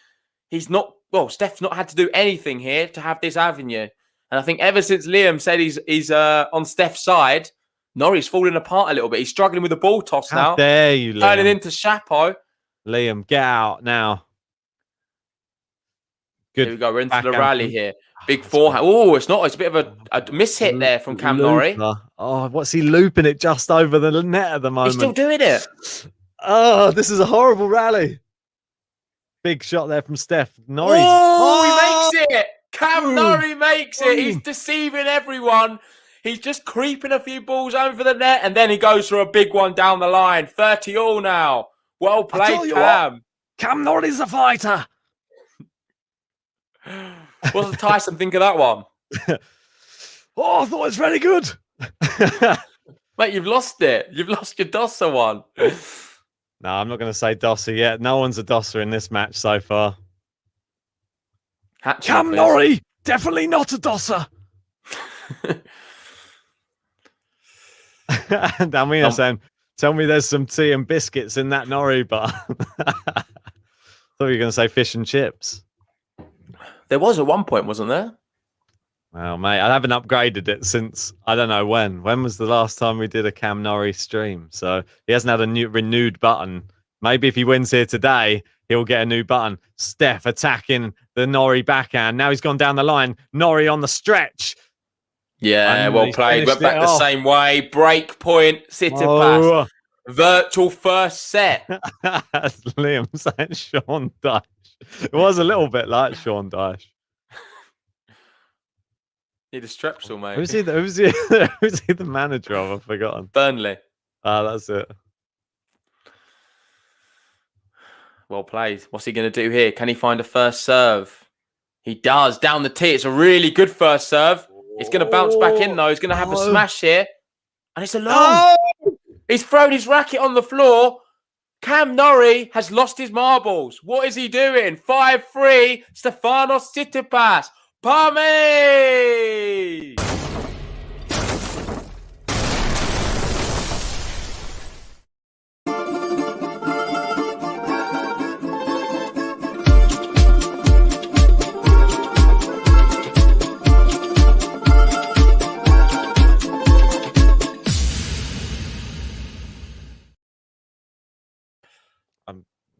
Speaker 3: He's not... Well, Steph's not had to do anything here to have this avenue. And I think ever since Liam said he's on Steph's side, Norrie's falling apart a little bit. He's struggling with the ball toss now.
Speaker 7: How dare you, Liam?
Speaker 3: Turning into Chapeau.
Speaker 7: Liam, get out now. Good.
Speaker 3: Here we go. We're into the rally here. Big forehand. Oh, it's not. It's a bit of a mishit there from Cam Norrie.
Speaker 7: Oh, what's he looping it just over the net at the moment?
Speaker 3: He's still doing it.
Speaker 7: Oh, this is a horrible rally. Big shot there from Steph. Norrie.
Speaker 3: Oh, he makes it. Cam Norrie makes it. He's deceiving everyone. He's just creeping a few balls over the net, and then he goes for a big one down the line. 30-all now. Well played, Cam.
Speaker 7: Cam Norrie's a fighter.
Speaker 3: What does Tyson think of that one?
Speaker 7: I thought it was very good.
Speaker 3: Mate, you've lost it. You've lost your Dosser one.
Speaker 7: No, I'm not going to say Dosser yet. No one's a Dosser in this match so far. Cam Norrie, definitely not a Dosser. And Amina saying, tell me there's some tea and biscuits in that Norrie bar. I thought you were going to say fish and chips.
Speaker 3: There was at one point, wasn't there?
Speaker 7: Well, mate, I haven't upgraded it since, I don't know when. When was the last time we did a Cam Norrie stream? So he hasn't had a renewed button. Maybe if he wins here today, he'll get a new button. Steph attacking the Norrie backhand. Now he's gone down the line. Norrie on the stretch.
Speaker 3: Yeah, well played. Went back the same way. Break point. Tsitsipas. Virtual first set.
Speaker 7: Liam saying Sean Dyche. It was a little bit like Sean Dyche.
Speaker 3: Need a strepsil, mate.
Speaker 7: Who's he the manager of? I've forgotten.
Speaker 3: Burnley.
Speaker 7: That's it.
Speaker 3: Well played. What's he going to do here? Can he find a first serve? He does. Down the tee. It's a really good first serve. It's going to bounce back in, though. He's going to have a smash here. And it's a long. He's thrown his racket on the floor. Cam Norrie has lost his marbles. What is he doing? 5-3. Stefanos Tsitsipas. Palmy!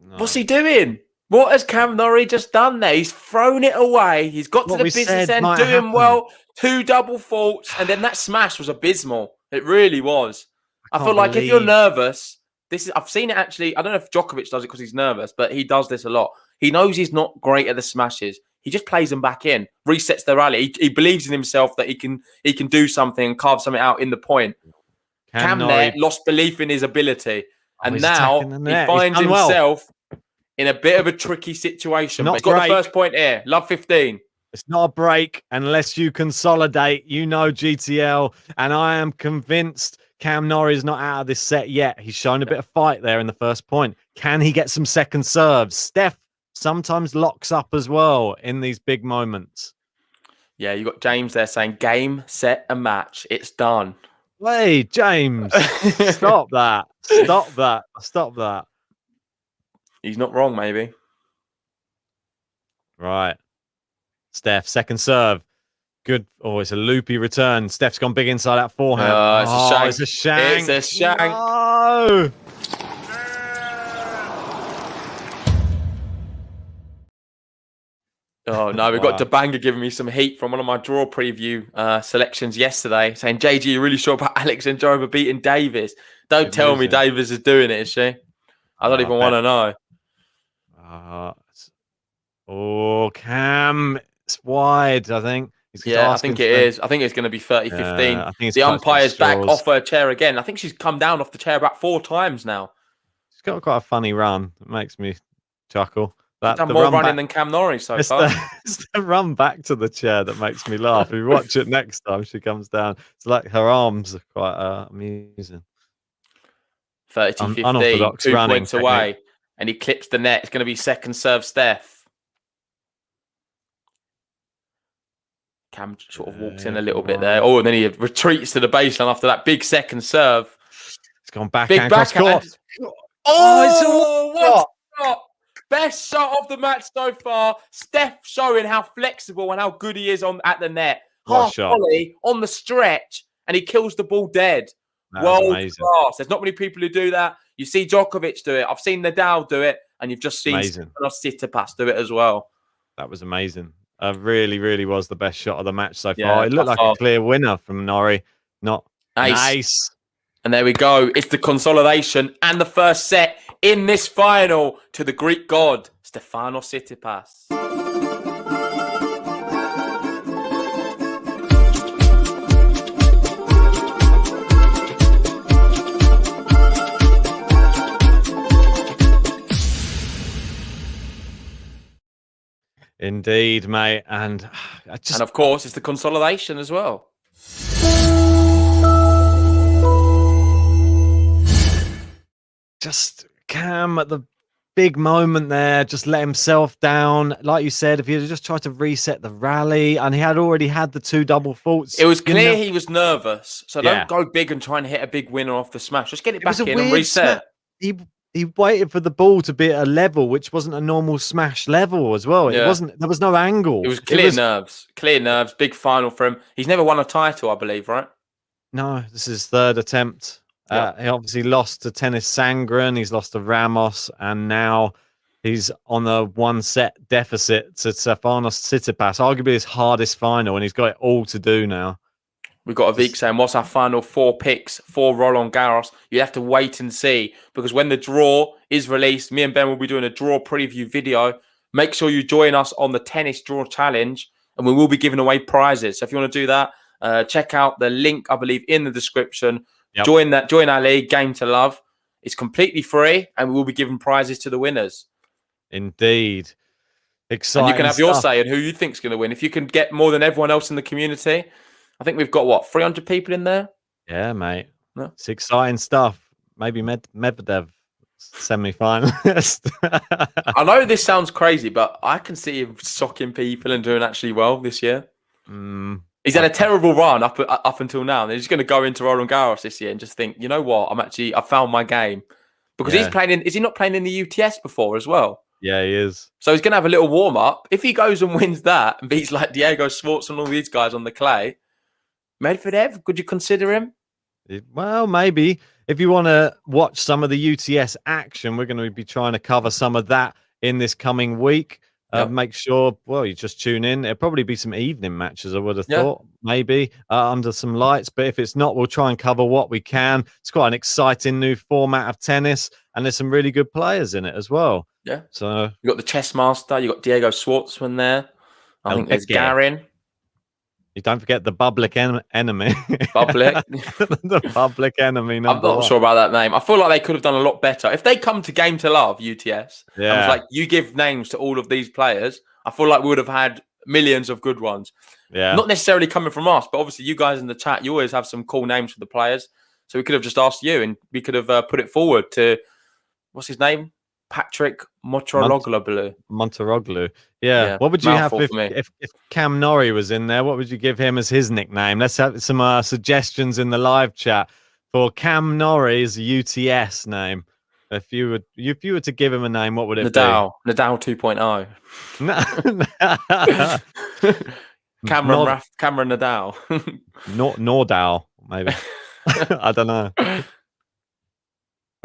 Speaker 7: No.
Speaker 3: What's he doing? What has Cam Norrie just done there? He's thrown it away. He's got to the business end, doing well. 2 double faults, and then that smash was abysmal. It really was. I feel like if you're nervous, I've seen it actually. I don't know if Djokovic does it because he's nervous, but he does this a lot. He knows he's not great at the smashes. He just plays them back in, resets the rally. He believes in himself that he can do something and carve something out in the point. Cam there lost belief in his ability. And now he finds himself in a bit of a tricky situation. But he's got the first point here. Love 15.
Speaker 7: It's not a break unless you consolidate. You know GTL, and I am convinced Cam Norrie is not out of this set yet. He's shown a bit of fight there in the first point. Can he get some second serves? Steph sometimes locks up as well in these big moments.
Speaker 3: Yeah, you got James there saying game, set, and match. It's done.
Speaker 7: Hey, James, stop that. Stop that. Stop that.
Speaker 3: He's not wrong, maybe.
Speaker 7: Right. Steph, second serve. Good. Oh, it's a loopy return. Steph's gone big inside that forehand.
Speaker 3: It's a shank.
Speaker 7: It's a shank.
Speaker 3: It's a shank.
Speaker 7: No.
Speaker 3: Oh, no, we've got Dabanga giving me some heat from one of my draw preview selections yesterday, saying, JG, you're really sure about Alex Androva beating Davis? Don't tell me Davis is doing it, is she? I don't even want to know.
Speaker 7: Oh, Cam. It's wide, I think.
Speaker 3: I think it is. I think it's going to be 30-15.
Speaker 7: I think
Speaker 3: the umpire's back off her chair again. I think she's come down off the chair about 4 times now.
Speaker 7: She's got quite a funny run. It makes me chuckle.
Speaker 3: She's done more running than Cam Norrie so far.
Speaker 7: It's the run back to the chair that makes me laugh. If you watch it next time, she comes down. It's like her arms are quite amusing.
Speaker 3: 30-15, 2 points away. And he clips the net. It's going to be second serve Steph. Cam sort of walks in a little bit there. Oh, and then he retreats to the baseline after that big second serve.
Speaker 7: It's gone back.
Speaker 3: Big backhand. Oh, what a shot. Best shot of the match so far. Steph showing how flexible and how good he is at the net. Half volley on the stretch, and he kills the ball dead. World class. There's not many people who do that. You see Djokovic do it. I've seen Nadal do it, and you've just seen Tsitsipas do it as well.
Speaker 7: That was amazing. Really, really was the best shot of the match so far. It looked like a clear winner from Norrie. Not nice.
Speaker 3: And there we go. It's the consolidation and the first set in this final to the Greek god, Stefanos Tsitsipas.
Speaker 7: Indeed, mate. And
Speaker 3: of course, it's the consolidation as well.
Speaker 7: Just Cam at the big moment there, just let himself down. Like you said, if he had just tried to reset the rally, and he had already had the 2 double faults.
Speaker 3: It was clear he was nervous. So don't go big and try and hit a big winner off the smash. Just get it back in and reset.
Speaker 7: He waited for the ball to be at a level which wasn't a normal smash level as well. It wasn't. There was no angle.
Speaker 3: It was clear nerves. Clear nerves. Big final for him. He's never won a title, I believe, right?
Speaker 7: No, this is his 3rd attempt. He obviously lost to Tennis Sangren. He's lost to Ramos, and now he's on a 1-set deficit to Stefanos Tsitsipas. Arguably his hardest final, and he's got it all to do now.
Speaker 3: We've got Avik saying, what's our final 4 picks for Roland Garros? You have to wait and see, because when the draw is released, me and Ben will be doing a draw preview video. Make sure you join us on the tennis draw challenge, and we will be giving away prizes. So if you want to do that, check out the link, I believe, in the description. Join our league, Game to Love. It's completely free, and we will be giving prizes to the winners.
Speaker 7: Indeed. Exciting.
Speaker 3: And you can have your say on who you think's going to win. If you can get more than everyone else in the community, I think we've got 300 people in there.
Speaker 7: Yeah, mate. No? It's exciting stuff. Maybe Medvedev semi-finalist.
Speaker 3: I know this sounds crazy, but I can see him socking people and doing actually well this year. He's had a terrible run up until now, and he's going to go into Roland Garros this year and just think, you know what? I found my game, because he's playing is he not playing in the UTS before as well?
Speaker 7: Yeah, he is.
Speaker 3: So he's going to have a little warm up. If he goes and wins that and beats like Diego Schwartz and all these guys on the clay, Medvedev, could you consider him?
Speaker 7: Well, maybe. If you want to watch some of the UTS action, we're going to be trying to cover some of that in this coming week. Make sure, you just tune in. It'll probably be some evening matches, I would have thought, maybe, under some lights. But if it's not, we'll try and cover what we can. It's quite an exciting new format of tennis, and there's some really good players in it as well. Yeah. So
Speaker 3: you got the chess master, you got Diego Schwartzman there. I think there's Garin.
Speaker 7: You don't forget the public enemy.
Speaker 3: Public.
Speaker 7: The public enemy.
Speaker 3: I'm not sure about that name. I feel like they could have done a lot better. If they come to Game to Love, UTS, and was like, you give names to all of these players, I feel like we would have had millions of good ones.
Speaker 7: Yeah.
Speaker 3: Not necessarily coming from us, but obviously you guys in the chat, you always have some cool names for the players. So we could have just asked you, and we could have put it forward to, what's his name? Patrick Motoroglu.
Speaker 7: Monteroglu. Yeah.
Speaker 3: Yeah,
Speaker 7: What would you have
Speaker 3: mouthful for me.
Speaker 7: if Cam Norrie was in there? What would you give him as his nickname? Let's have some suggestions in the live chat for Cam Norrie's UTS name. If you were to give him a name, what would it
Speaker 3: Nadal 2.0.
Speaker 7: be?
Speaker 3: Cameron Nadal.
Speaker 7: Nordal, maybe. I don't know.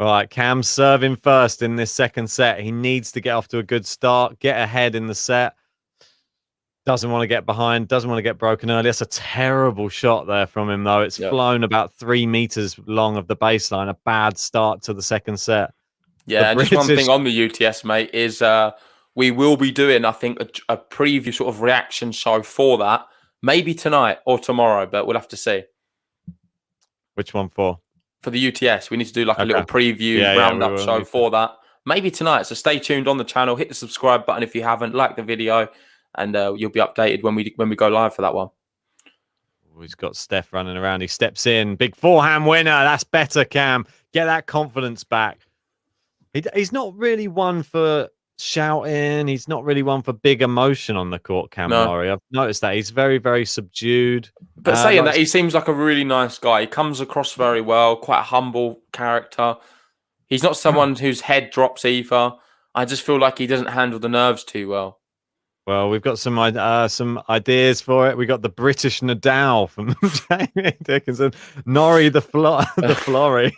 Speaker 7: All right, Cam's serving first in this second set. He needs to get off to a good start, get ahead in the set. Doesn't want to get behind, doesn't want to get broken early. That's a terrible shot there from him, though. It's flown about 3 meters long of the baseline. A bad start to the second set.
Speaker 3: Yeah, and just one thing on the UTS, mate, is we will be doing, I think, a preview sort of reaction show for that. Maybe tonight or tomorrow, but we'll have to see.
Speaker 7: Which one for?
Speaker 3: For the UTS, we need to do like a little preview roundup show for that. Maybe tonight. So stay tuned on the channel. Hit the subscribe button if you haven't. Like the video, and you'll be updated when we go live for that one.
Speaker 7: He's got Steph running around. He steps in. Big forehand winner. That's better, Cam. Get that confidence back. He's not really one for shouting. He's not really one for big emotion on the court, Cam Norrie. I've noticed that. He's very, very subdued.
Speaker 3: But saying that, he seems like a really nice guy. He comes across very well, quite a humble character. He's not someone whose head drops either. I just feel like he doesn't handle the nerves too well.
Speaker 7: Well, we've got some ideas for it. We got the British Nadal from Jamie Dickinson, Norrie the Florrie.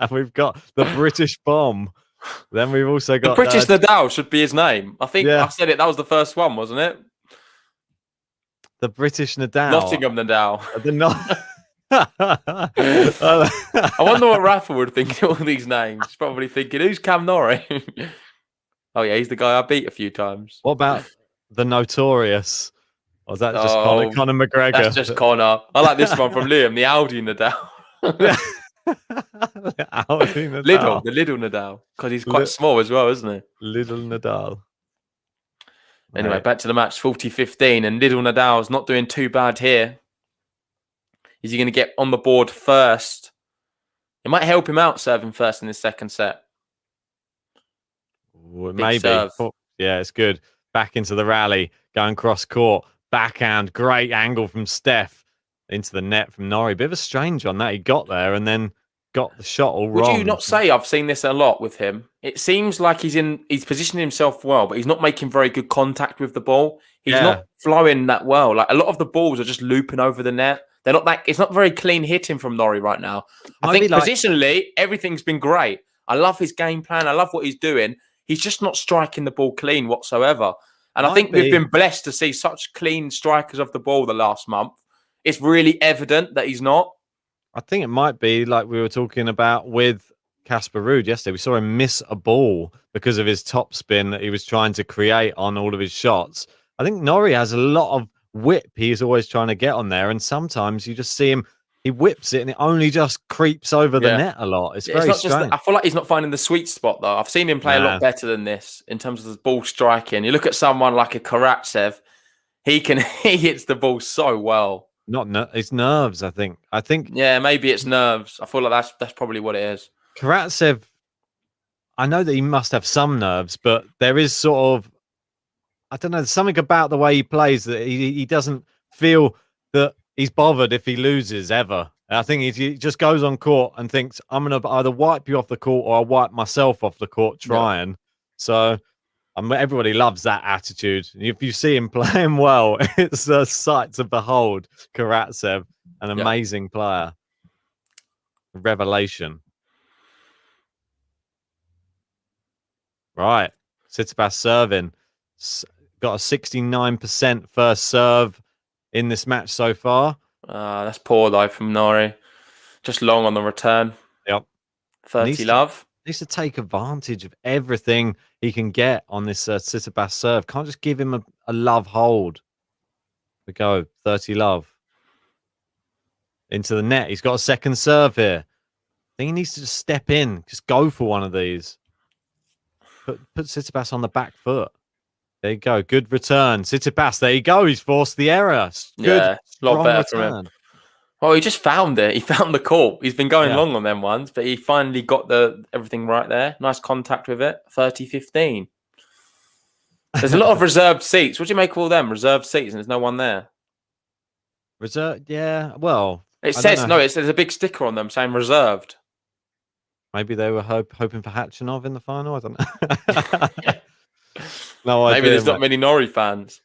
Speaker 7: We've got the British Bomb. Then we've also got
Speaker 3: the British Nadal should be his name. I think I said it. That was the first one, wasn't it?
Speaker 7: The British Nadal.
Speaker 3: Nottingham Nadal.
Speaker 7: I
Speaker 3: wonder what Rafa would think of all these names. He's probably thinking, who's Cam Norrie? Oh, yeah, he's the guy I beat a few times.
Speaker 7: What about the Notorious? Or is that just Conor McGregor?
Speaker 3: That's just Conor. I like this one from Liam, the Audi Nadal. The little Nadal, because he's quite small as well, isn't he?
Speaker 7: Little Nadal.
Speaker 3: Anyway, back to the match, 40-15, and little Nadal's not doing too bad here. Is he going to get on the board first? It might help him out serving first in the second set.
Speaker 7: Maybe. Yeah, it's good. Back into the rally, going cross court, backhand, great angle from Steph into the net from Norrie. Bit of a strange one that he got there and then got the shot all wrong.
Speaker 3: Would you not say I've seen this a lot with him? It seems like he's positioning himself well, but he's not making very good contact with the ball. He's not flowing that well. Like a lot of the balls are just looping over the net. They're not that. It's not very clean hitting from Norrie right now. I think positionally everything's been great. I love his game plan. I love what he's doing. He's just not striking the ball clean whatsoever. And I think we've been blessed to see such clean strikers of the ball the last month. It's really evident that he's not.
Speaker 7: I think it might be like we were talking about with Casper Ruud yesterday. We saw him miss a ball because of his topspin that he was trying to create on all of his shots. I think Norrie has a lot of whip he's always trying to get on there, and sometimes you just see him, he whips it and it only just creeps over the net a lot. It's very strange.
Speaker 3: I feel like he's not finding the sweet spot though. I've seen him play a lot better than this in terms of the ball striking. You look at someone like a Karatsev, he hits the ball so well.
Speaker 7: It's nerves, I think.
Speaker 3: Yeah, maybe it's nerves. I feel like that's probably what it is.
Speaker 7: Karatsev, I know that he must have some nerves, but there is sort of, I don't know, there's something about the way he plays that he doesn't feel that he's bothered if he loses ever. I think he just goes on court and thinks, I'm going to either wipe you off the court or I'll wipe myself off the court trying. So everybody loves that attitude. If you see him playing well, it's a sight to behold. Karatsev, an amazing player. Revelation. Right. Tsitsipas serving. Got a 69% first serve in this match so far.
Speaker 3: That's poor though from Norrie. Just long on the return.
Speaker 7: Yep.
Speaker 3: 30 love.
Speaker 7: Needs to take advantage of everything he can get on this Tsitsipas serve. Can't just give him a love hold. We go 30 love. Into the net. He's got a second serve here. I think he needs to just step in. Just go for one of these. Put Tsitsipas on the back foot. There you go. Good return. Tsitsipas, there you go. He's forced the error. Good,
Speaker 3: Yeah, a lot
Speaker 7: strong
Speaker 3: better from him.
Speaker 7: return.
Speaker 3: Well, he just found it. He found the court. He's been going
Speaker 7: Yeah.
Speaker 3: long on them ones, but he finally got everything right there. Nice contact with it. 30-15. There's a lot of reserved seats. What do you make of all them? Reserved seats and there's no one there.
Speaker 7: Reserve, yeah. Well,
Speaker 3: It says, there's a big sticker on them saying reserved.
Speaker 7: Maybe they were hoping for Hatchanov in the final. I don't know. No idea.
Speaker 3: Maybe there's not many Norrie fans.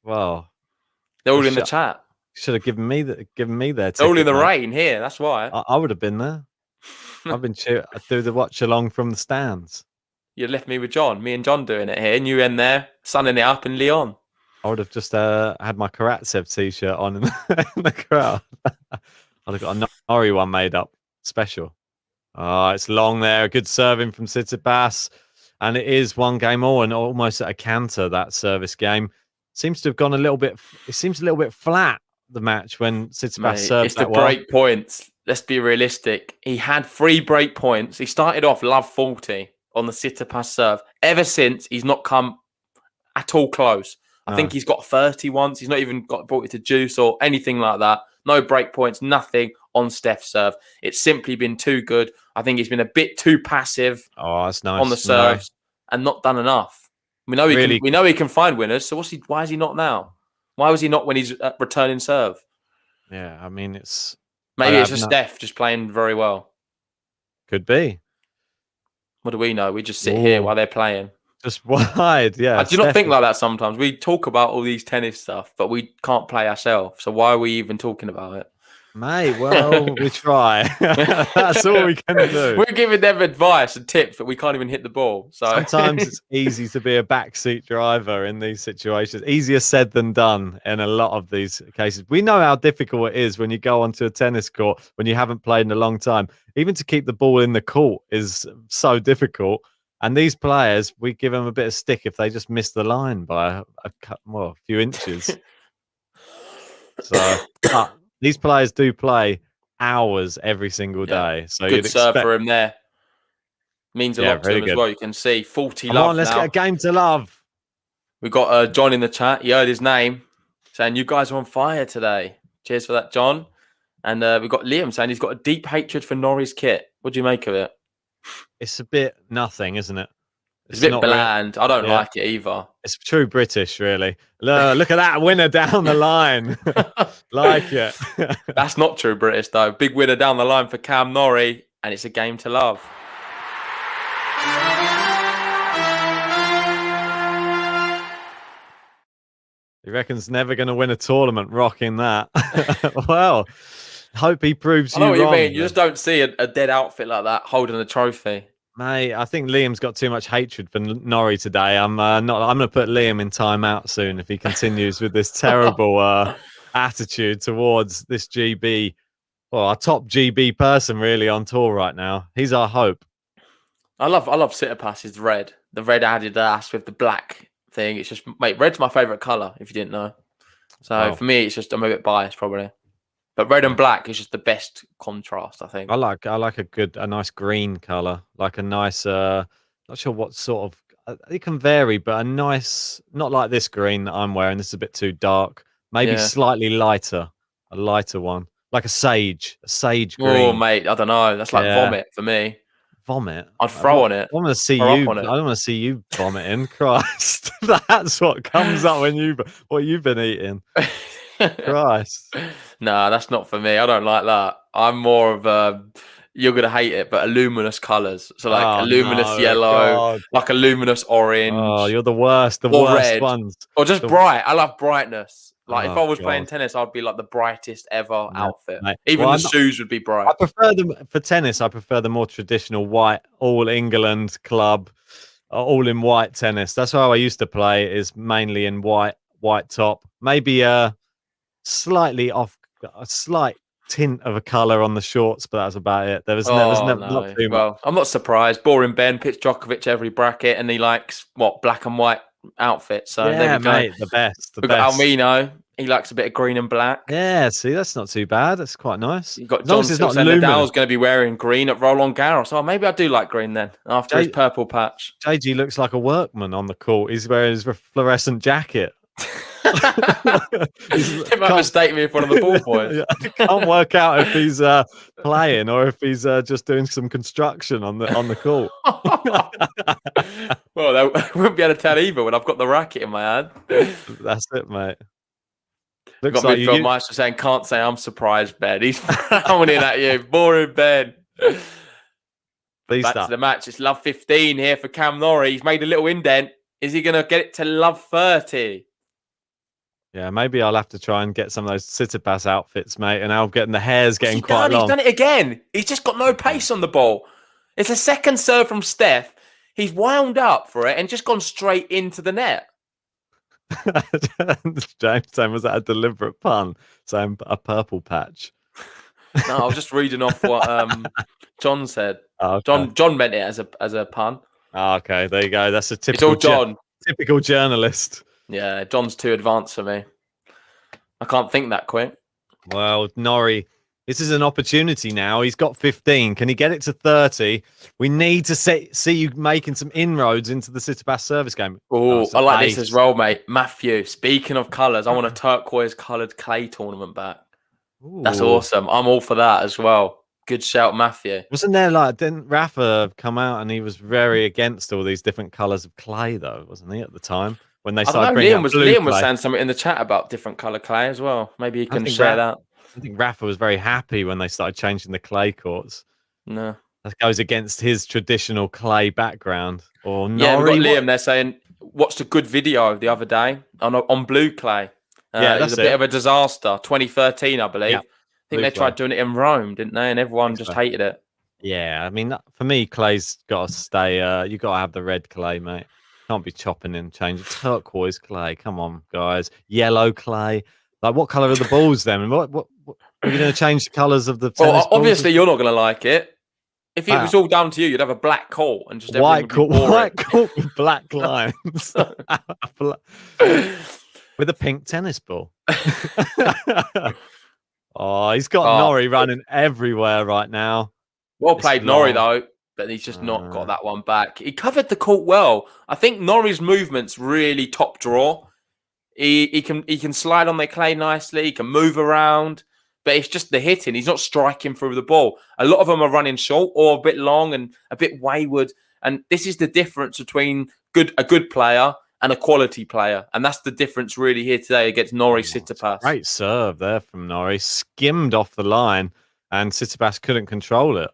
Speaker 7: Well,
Speaker 3: they're all in the chat.
Speaker 7: Should have given me their ticket.
Speaker 3: They're all in the rain here. That's why.
Speaker 7: I would have been there. I've been do the watch along from the stands.
Speaker 3: You left me with John. Me and John doing it here, and you in there sunning it up in Lyon.
Speaker 7: I would have just had my Karatsev t-shirt on in the crowd. I'd have got a Norrie one made up special. Oh, it's long there. Good serving from Tsitsipas. And it is one game all and almost at a canter, that service game. Seems to have gone a little bit... It seems a little bit flat, the match, when Tsitsipas serves
Speaker 3: it's the break points. Let's be realistic. He had 3 break points. He started off love 40 on the Tsitsipas serve. Ever since, he's not come at all close. I think he's got 30 once. He's not even brought it to juice or anything like that. No break points, nothing on Steph's serve. It's simply been too good. I think he's been a bit too passive
Speaker 7: that's nice.
Speaker 3: on the serves and not done enough. We know he can find winners. So why is he not now? Why was he not when he's returning serve?
Speaker 7: Yeah, I mean, it's...
Speaker 3: Maybe it's just Steph just playing very well.
Speaker 7: Could be.
Speaker 3: What do we know? We just sit here while they're playing.
Speaker 7: Just wide, yeah.
Speaker 3: I do not think like that sometimes. We talk about all these tennis stuff, but we can't play ourselves. So why are we even talking about it?
Speaker 7: Mate, well, we try. That's all we can do.
Speaker 3: We're giving them advice and tips, but we can't even hit the ball. So
Speaker 7: sometimes it's easy to be a backseat driver in these situations. Easier said than done in a lot of these cases. We know how difficult it is when you go onto a tennis court when you haven't played in a long time. Even to keep the ball in the court is so difficult. And these players, we give them a bit of stick if they just miss the line by a few inches. So these players do play hours every single day. So
Speaker 3: good serve for him there. Means a lot to him as well. You can see 40
Speaker 7: Come
Speaker 3: love
Speaker 7: on, let's
Speaker 3: now.
Speaker 7: get a game to love.
Speaker 3: We've got John in the chat. He heard his name saying, you guys are on fire today. Cheers for that, John. And we've got Liam saying he's got a deep hatred for Norrie's kit. What do you make of it?
Speaker 7: It's a bit nothing, isn't it?
Speaker 3: It's a bit bland. I don't like it either.
Speaker 7: It's true British, really. Look at that winner down the line. Like it.
Speaker 3: That's not true British, though. Big winner down the line for Cam Norrie, and it's a game to love.
Speaker 7: He reckons never going to win a tournament rocking that. Well, hope he proves you wrong.
Speaker 3: I know what you mean. You just don't see a dead outfit like that holding a trophy.
Speaker 7: Mate, I think Liam's got too much hatred for Norrie today. I'm going to put Liam in timeout soon if he continues with this terrible attitude towards this GB. Well, our top GB person really on tour right now. He's our hope.
Speaker 3: I love Tsitsipas's red. The red Adidas with the black thing. It's just, mate, red's my favourite colour, if you didn't know. So for me, it's just, I'm a bit biased probably. But red and black is just the best contrast, I think.
Speaker 7: I like a nice green color, like a nice. Not sure what sort of. It can vary, but a nice, not like this green that I'm wearing. This is a bit too dark. Maybe slightly lighter, a lighter one, like a sage green.
Speaker 3: Oh, mate, I don't know. That's like vomit for me.
Speaker 7: Vomit.
Speaker 3: I'd throw on it.
Speaker 7: I want to see you. I don't want to see you vomiting. Christ, that's what comes up when what you've been eating. Christ.
Speaker 3: Nah, that's not for me. I don't like that. I'm more of you're gonna hate it, but luminous colours. So like a luminous yellow, like a luminous orange.
Speaker 7: Oh, you're the worst. The worst
Speaker 3: red,
Speaker 7: ones.
Speaker 3: or just bright. I love brightness. Like if I was playing tennis, I'd be like the brightest ever outfit.
Speaker 7: Mate.
Speaker 3: Even the shoes would be bright.
Speaker 7: I prefer them for tennis. I prefer the more traditional white, all England club, all in white tennis. That's how I used to play. Is mainly in white top. Maybe slightly off, a slight tint of a colour on the shorts, but that's about it. There was never not too much.
Speaker 3: Well, I'm not surprised. Boring Ben picks Djokovic every bracket, and he likes black and white outfits. So there we go.
Speaker 7: Mate, the best.
Speaker 3: We've got Almino He likes a bit of green and black.
Speaker 7: Yeah, see, that's not too bad. That's quite nice.
Speaker 3: You've got
Speaker 7: As long
Speaker 3: John
Speaker 7: as it's
Speaker 3: still
Speaker 7: not
Speaker 3: saying
Speaker 7: luminous.
Speaker 3: Nadal's going to be wearing green at Roland Garros. Oh, maybe I do like green then after his purple patch.
Speaker 7: JG looks like a workman on the court. He's wearing his fluorescent jacket.
Speaker 3: It might mistake me for one of the ball boys.
Speaker 7: Can't work out if he's playing or if he's just doing some construction on the court.
Speaker 3: Well, I wouldn't be able to tell either when I've got the racket in my hand.
Speaker 7: That's it, mate.
Speaker 3: Looks got like midfield Meister saying, "Can't say I'm surprised, Ben." He's frowning at you, boring Ben. Back to the match. It's love 15 here for Cam Norrie. He's made a little indent. Is he going to get it to love 30?
Speaker 7: Yeah, maybe I'll have to try and get some of those Tsitsipas outfits, mate. And I'll get the hair's getting quite long.
Speaker 3: He's done it again. He's just got no pace on the ball. It's a second serve from Steph. He's wound up for it and just gone straight into the net.
Speaker 7: James saying, was that a deliberate pun? Saying a purple patch.
Speaker 3: No, I was just reading off what John said.
Speaker 7: Oh, okay.
Speaker 3: John meant it as a pun.
Speaker 7: Oh, okay, there you go. That's a typical
Speaker 3: it's all John.
Speaker 7: Typical journalist.
Speaker 3: Yeah, John's too advanced for me. I can't think that quick.
Speaker 7: Well, Norrie, this is an opportunity now. He's got 15. Can he get it to 30? We need to see you making some inroads into the Tsitsipas service game.
Speaker 3: Oh, I like this as well, mate. Matthew, speaking of colours, I want a turquoise-coloured clay tournament back. Ooh. That's awesome. I'm all for that as well. Good shout, Matthew.
Speaker 7: Didn't Rafa come out and he was very against all these different colours of clay, though, wasn't he, at the time? When they started bringing
Speaker 3: Liam was saying something in the chat about different colour clay as well. Maybe he can share that.
Speaker 7: I think Rafa was very happy when they started changing the clay courts.
Speaker 3: No.
Speaker 7: That goes against his traditional clay background. Or
Speaker 3: yeah, we've got Liam. They're saying, watched a good video the other day on blue clay.
Speaker 7: Yeah,
Speaker 3: it was a bit of a disaster. 2013, I believe.
Speaker 7: Yeah.
Speaker 3: I think they tried doing it in Rome, didn't they? And everyone just hated it.
Speaker 7: Yeah, I mean, for me, clay's got to stay. You got to have the red clay, mate. Can't be chopping and changing. Turquoise clay. Come on, guys. Yellow clay. Like, what colour are the balls then? What are you going to change the colours of the tennis balls?
Speaker 3: Obviously, you're not going to like it. If it was all down to you, you'd have a black court and just
Speaker 7: white court with black lines. With a pink tennis ball. Oh, he's got Norrie running everywhere right now.
Speaker 3: Well played, Norrie, though, but he's just not got that one back. He covered the court well. I think Norrie's movement's really top draw. He can slide on the clay nicely. He can move around, but it's just the hitting. He's not striking through the ball. A lot of them are running short or a bit long and a bit wayward. And this is the difference between a good player and a quality player. And that's the difference really here today against Norrie Tsitsipas.
Speaker 7: Great serve there from Norrie. Skimmed off the line and Tsitsipas couldn't control it.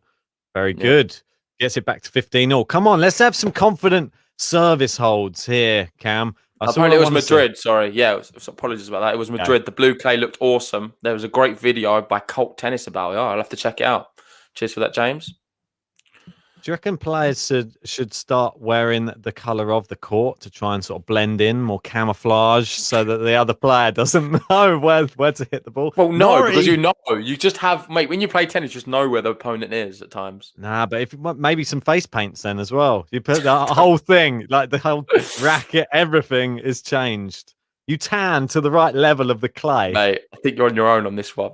Speaker 7: Very good. Gets it back to 15-0. Come on, let's have some confident service holds here, Cam.
Speaker 3: Apparently it was Madrid. Sorry. Yeah, apologies about that. It was Madrid. The blue clay looked awesome. There was a great video by Colt Tennis about it. Oh, I'll have to check it out. Cheers for that, James.
Speaker 7: Do you reckon players should start wearing the colour of the court to try and sort of blend in, more camouflage, so that the other player doesn't know where to hit the ball?
Speaker 3: Well, no, because you just have, mate, when you play tennis, you just know where the opponent is at times.
Speaker 7: Nah, but if maybe some face paints then as well. You put the whole thing, like the whole racket, everything is changed. You tan to the right level of the clay.
Speaker 3: Mate, I think you're on your own on this one.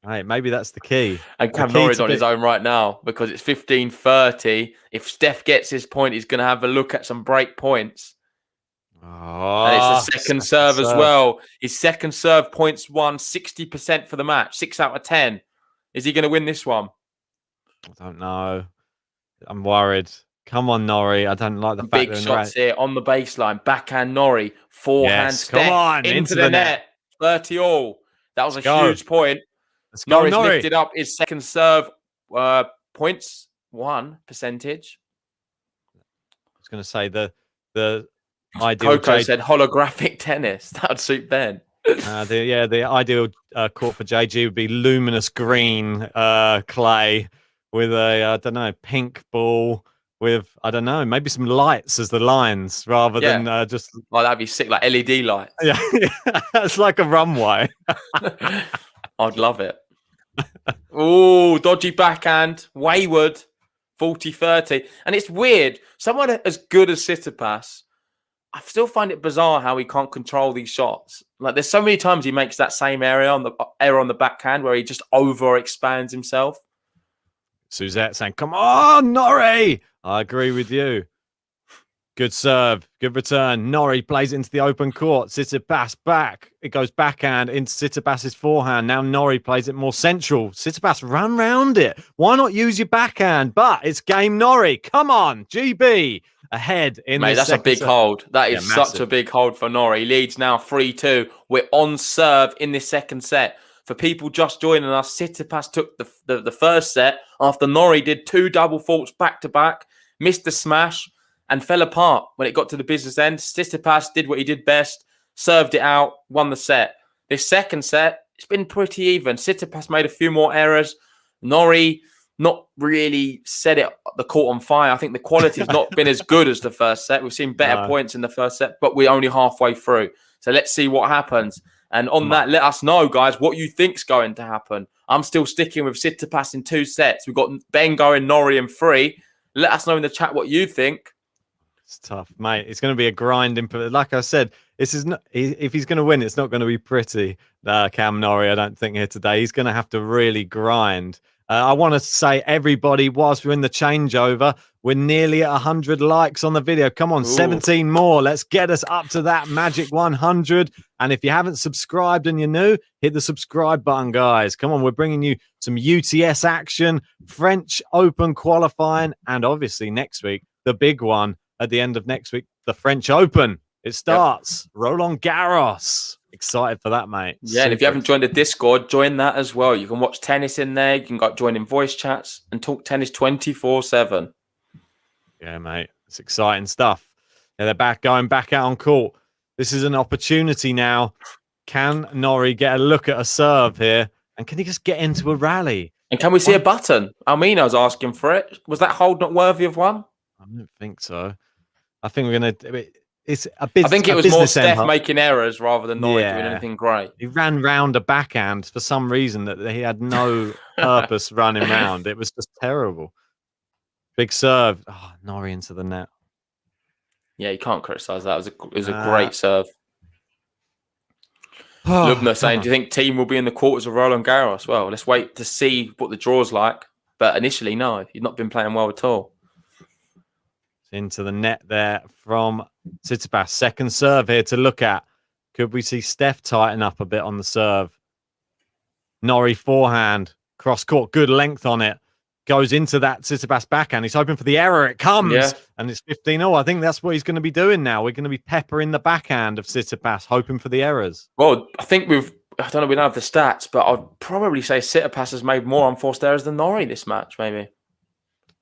Speaker 7: Right, maybe that's the key.
Speaker 3: And Cam Norrie's on his own right now because it's 15-30. If Steph gets his point, he's going to have a look at some break points.
Speaker 7: Oh,
Speaker 3: and it's a second serve as well. His second serve points won 60% for the match, 6 out of 10. Is he going to win this one?
Speaker 7: I don't know. I'm worried. Come on, Norrie. I don't like the fact
Speaker 3: big shots here on the baseline. Backhand Norrie, forehand Steph into the net. 30-all. That was a huge point. Norrie's lifted up his second serve points percentage.
Speaker 7: I was going to say the ideal.
Speaker 3: Coco said holographic tennis. That would suit Ben.
Speaker 7: The ideal court for JG would be luminous green clay with a I don't know, pink ball with I don't know, maybe some lights as the lines rather than just.
Speaker 3: Oh, that'd be sick, like LED lights.
Speaker 7: Yeah, it's like a runway.
Speaker 3: I'd love it. Oh, dodgy backhand, wayward, 40-30. And it's weird. Someone as good as Tsitsipas I still find it bizarre how he can't control these shots. Like there's so many times he makes that same error on the backhand where he just over expands himself.
Speaker 7: Suzette saying, "Come on, Norrie." I agree with you. Good serve, good return. Norrie plays it into the open court. Tsitsipas back. It goes backhand into Tsitsipas's forehand. Now Norrie plays it more central. Tsitsipas run round it. Why not use your backhand? But it's game Norrie. Come on, GB ahead in
Speaker 3: Mate,
Speaker 7: this
Speaker 3: that's a big hold. That is such
Speaker 7: massive.
Speaker 3: a big hold for Norrie. He leads now 3-2. We're on serve in this second set. For people just joining us, Tsitsipas took the first set after Norrie did 2 double faults back to back, missed the smash, and fell apart when it got to the business end. Tsitsipas did what he did best, served it out, won the set. This second set, it's been pretty even. Tsitsipas made a few more errors. Norrie not really set the court on fire. I think the quality's not been as good as the first set. We've seen better points in the first set, but we're only halfway through. So let's see what happens. And on that, let us know, guys, what you think's going to happen. I'm still sticking with Tsitsipas in 2 sets. We've got Ben going Norrie in 3. Let us know in the chat what you think.
Speaker 7: It's tough, mate. It's going to be a grinding. Like I said, this is not. If he's going to win, it's not going to be pretty. Cam Norrie, I don't think here today. He's going to have to really grind. I want to say, everybody, whilst we're in the changeover, we're nearly at 100 likes on the video. Come on, 17 more. Let's get us up to that magic 100. And if you haven't subscribed and you're new, hit the subscribe button, guys. Come on, we're bringing you some UTS action, French Open qualifying, and obviously next week, the big one. At the end of next week, the French Open. It starts. Yep. Roland Garros. Excited for that, mate.
Speaker 3: Yeah, and if you haven't joined the Discord, join that as well. You can watch tennis in there. You can go join in voice chats and talk tennis 24/7.
Speaker 7: Yeah, mate. It's exciting stuff. Yeah, they're going back out on court. This is an opportunity now. Can Norrie get a look at a serve here? And can he just get into a rally?
Speaker 3: And can we see a button? Almina's asking for it. Was that hold not worthy of one?
Speaker 7: I don't think so. I think we're going to... It's a bit.
Speaker 3: I think it was more Steph making errors rather than Norrie doing anything great.
Speaker 7: He ran round a backhand for some reason that he had no purpose running round. It was just terrible. Big serve. Oh, Norrie into the net.
Speaker 3: Yeah, you can't criticise that. It was a great serve. Lubna saying, do you think team will be in the quarters of Roland Garros? Well, let's wait to see what the draw's like. But initially, no, he's not been playing well at all.
Speaker 7: Into the net there from Tsitsipas. Second serve here to look at. Could we see Steph tighten up a bit on the serve? Norrie forehand. Cross court. Good length on it. Goes into that Tsitsipas backhand. He's hoping for the error. It comes. Yeah. And it's 15-0. I think that's what he's going to be doing now. We're going to be peppering the backhand of Tsitsipas, hoping for the errors.
Speaker 3: Well, I think I don't know, we don't have the stats, but I'd probably say Tsitsipas has made more unforced errors than Norrie this match, maybe.